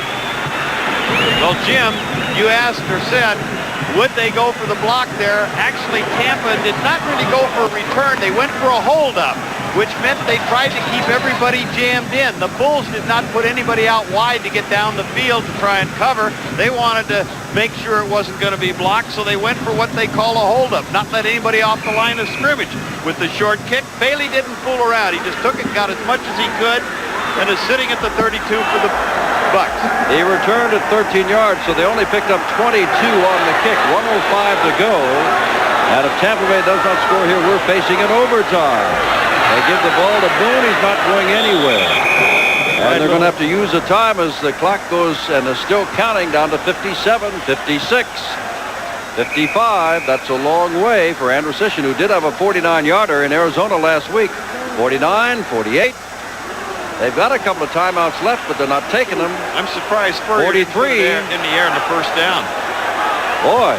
Well, Jim, you asked or said, would they go for the block there? Actually, Tampa did not really go for a return. They went for a holdup, which meant they tried to keep everybody jammed in. The Bulls did not put anybody out wide to get down the field to try and cover. They wanted to make sure it wasn't going to be blocked, so they went for what they call a holdup, not let anybody off the line of scrimmage. With the short kick, Bailey didn't fool around. He just took it, got as much as he could, and is sitting at the 32 for the Bucks. He returned at 13 yards, so they only picked up 22 on the kick. 1:05 to go. And if Tampa Bay does not score here, we're facing an overtime. They give the ball to Boone. He's not going anywhere. And they're going to have to use the time as the clock goes and is still counting down to 57, 56, 55. That's a long way for Andrusyshyn, who did have a 49-yarder in Arizona last week. 49, 48. They've got a couple of timeouts left, but they're not taking them. I'm surprised Spurrier 43 in the air in the first down. Boy,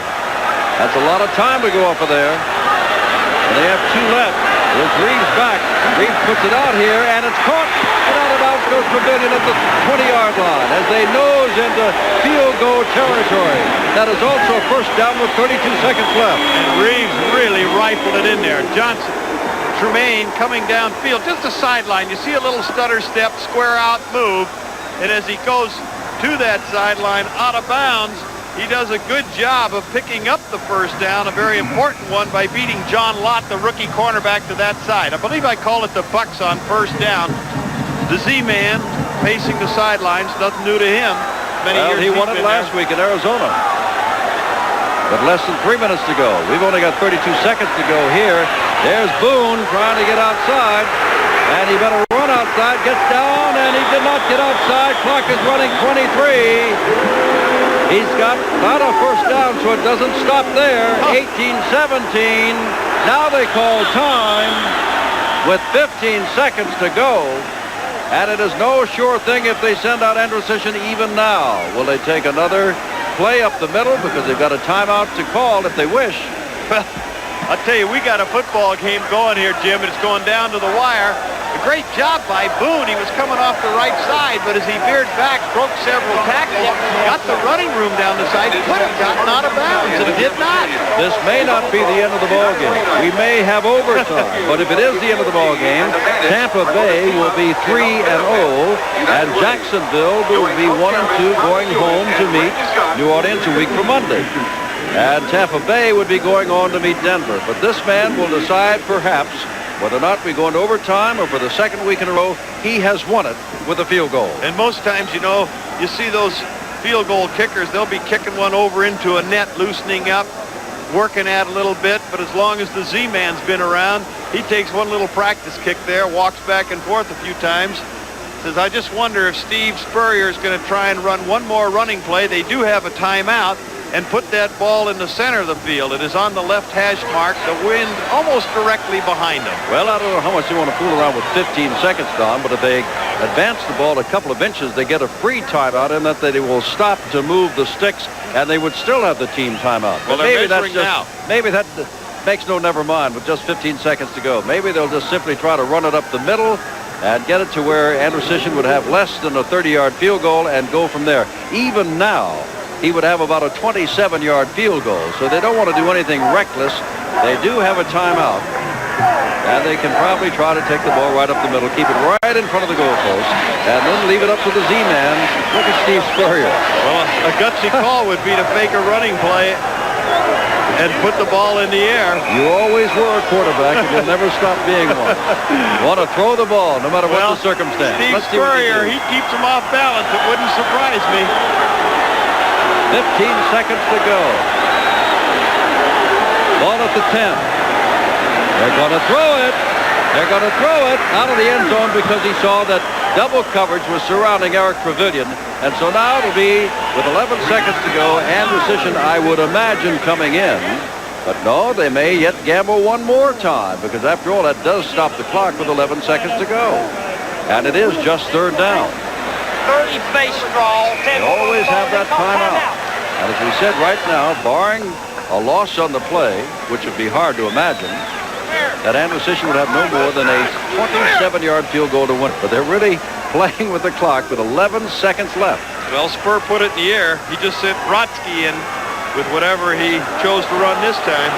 that's a lot of time to go up there. And they have 2 left. There's Reaves back. Reaves puts it out here, and it's caught. And out of bounds goes Pavilion at the 20-yard line as they nose into field goal territory. That is also a first down with 32 seconds left. And Reaves really rifled it in there. Johnson. Tremaine coming downfield, just a sideline. You see a little stutter step, square out move, and as he goes to that sideline out of bounds, he does a good job of picking up the first down, a very important one, by beating John Lott, the rookie cornerback, to that side. I believe I call it the Bucks on first down. The Z-man pacing the sidelines, nothing new to him. He won it last week in Arizona. But less than 3 minutes to go. We've only got 32 seconds to go here. There's Boone trying to get outside. And he better run outside. Gets down, and he did not get outside. Clock is running 23. He's got not a first down, so it doesn't stop there. 18-17. Now they call time with 15 seconds to go. And it is no sure thing if they send out Andrusyshyn even now. Will they take another play up the middle because they've got a timeout to call if they wish? Well, I'll tell you, we got a football game going here, Jim, and it's going down to the wire. A great job by Boone. He was coming off the right side, but as he veered back, broke several tackles, got the running room down the side, could have gotten out of bounds, and did not. This may not be the end of the ball game. We may have overtime, but if it is the end of the ball game, Tampa Bay will be 3-0, and Jacksonville will be 1-2, going home to meet New Orleans a week from Monday. And Tampa Bay would be going on to meet Denver. But this man will decide perhaps whether or not we go into overtime, or for the second week in a row, he has won it with a field goal. And most times, you know, you see those field goal kickers, they'll be kicking one over into a net, loosening up, working at a little bit. But as long as the Z-man's been around, he takes one little practice kick there, walks back and forth a few times. Says, I just wonder if Steve Spurrier is going to try and run one more running play. They do have a timeout, and put that ball in the center of the field. It is on the left hash mark, the wind almost directly behind them. Well, I don't know how much they want to fool around with 15 seconds, Don, but if they advance the ball a couple of inches, they get a free timeout in that they will stop to move the sticks, and they would still have the team timeout. Well, they're measuring now. Maybe that makes no never mind with just 15 seconds to go. Maybe they'll just simply try to run it up the middle and get it to where Andrusyshyn would have less than a 30-yard field goal and go from there. Even now, he would have about a 27-yard field goal, so they don't want to do anything reckless. They do have a timeout, and they can probably try to take the ball right up the middle, keep it right in front of the goalpost, and then leave it up to the Z-man. Look at Steve Spurrier. Well, a gutsy call would be to fake a running play and put the ball in the air. You always were a quarterback, and you'll never stop being one. You want to throw the ball, no matter what the circumstance. Steve Spurrier, he keeps them off balance. It wouldn't surprise me. 15 seconds to go. Ball at the 10. They're going to throw it. They're going to throw it out of the end zone because he saw that double coverage was surrounding Eric Pavilion. And so now it'll be, with 11 seconds to go, Andrusyshyn, I would imagine, coming in. But no, they may yet gamble one more time, because after all, that does stop the clock with 11 seconds to go. And it is just third down. 30 face draw. They always have that timeout. And as we said right now, barring a loss on the play, which would be hard to imagine, that Andrusyshyn would have no more than a 27-yard field goal to win. But they're really playing with the clock with 11 seconds left. Well, Spur put it in the air. He just sent Brodsky in with whatever he chose to run this time.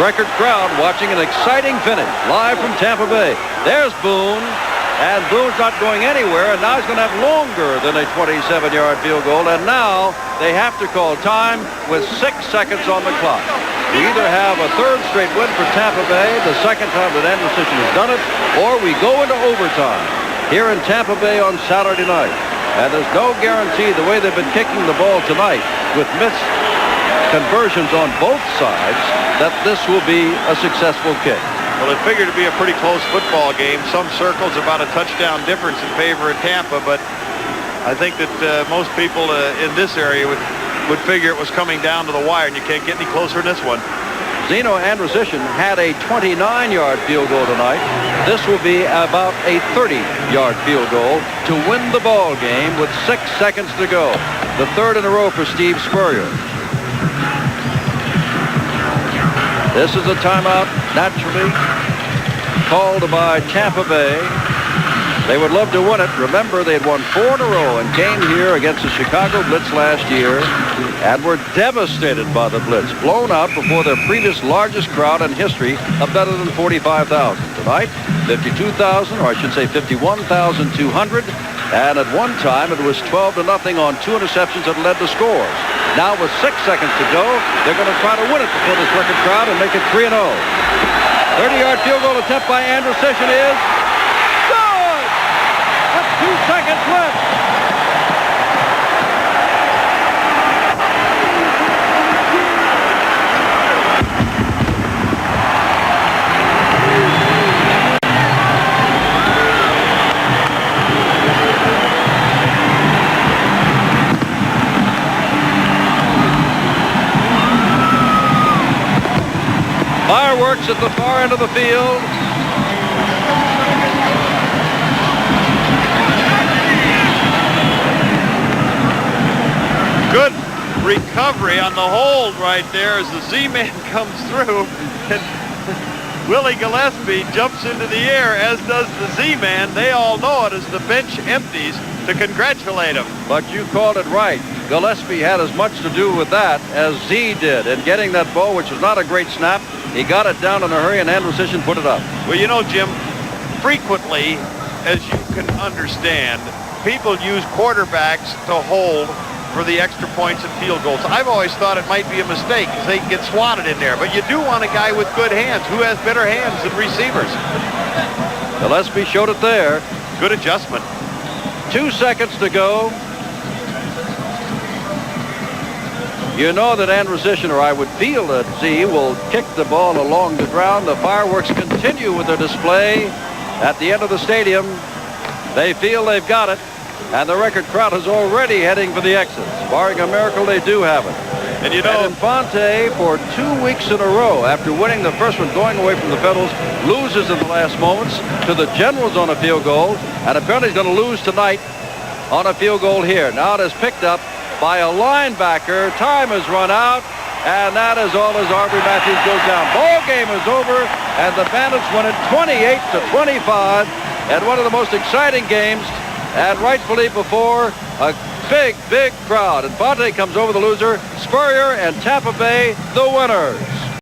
Record crowd watching an exciting finish live from Tampa Bay. There's Boone. And Boone's not going anywhere, and now he's going to have longer than a 27-yard field goal. And now they have to call time with 6 seconds on the clock. We either have a third straight win for Tampa Bay, the second time that Andrusyshyn has done it, or we go into overtime here in Tampa Bay on Saturday night. And there's no guarantee, the way they've been kicking the ball tonight with missed conversions on both sides, that this will be a successful kick. Well, it figured to be a pretty close football game. Some circles about a touchdown difference in favor of Tampa, but I think that most people in this area would figure it was coming down to the wire, and you can't get any closer than this one. Zenon Andrusyshyn had a 29-yard field goal tonight. This will be about a 30-yard field goal to win the ball game with 6 seconds to go. The third in a row for Steve Spurrier. This is a timeout, naturally, called by Tampa Bay. They would love to win it. Remember, they had won 4 in a row and came here against the Chicago Blitz last year and were devastated by the Blitz, blown out before their previous largest crowd in history of better than 45,000. Tonight, 52,000, or I should say 51,200. And at one time, it was 12-0 on 2 interceptions that led to scores. Now with 6 seconds to go, they're going to try to win it before this record crowd and make it 3-0. 30-yard field goal attempt by Andrusyshyn is good! With 2 seconds left. Fireworks at the far end of the field. Good recovery on the hold right there as the Z-Man comes through. And Willie Gillespie jumps into the air, as does the Z-Man. They all know it as the bench empties to congratulate him. But you called it right. Gillespie had as much to do with that as Z did in getting that ball, which was not a great snap. He got it down in a hurry, and Andrusyshyn put it up. Well, you know, Jim, frequently, as you can understand, people use quarterbacks to hold for the extra points and field goals. I've always thought it might be a mistake because they can get swatted in there. But you do want a guy with good hands. Who has better hands than receivers? Gillespie showed it there. Good adjustment. 2 seconds to go. You know that Andrusyshyn, or I would feel that Z, will kick the ball along the ground. The fireworks continue with their display at the end of the stadium. They feel they've got it, and the record crowd is already heading for the exits. Barring a miracle, they do have it. And you know, Infante, for 2 weeks in a row, after winning the first one, going away from the Federals, loses in the last moments to the Generals on a field goal, and apparently he's going to lose tonight on a field goal here. Now it is picked up by a linebacker. Time has run out, and that is all as Aubrey Matthews goes down. Ball game is over, and the Bandits win it 28-25 at one of the most exciting games, and rightfully before a big, big crowd. Infante comes over the loser. Spurrier and Tampa Bay the winners.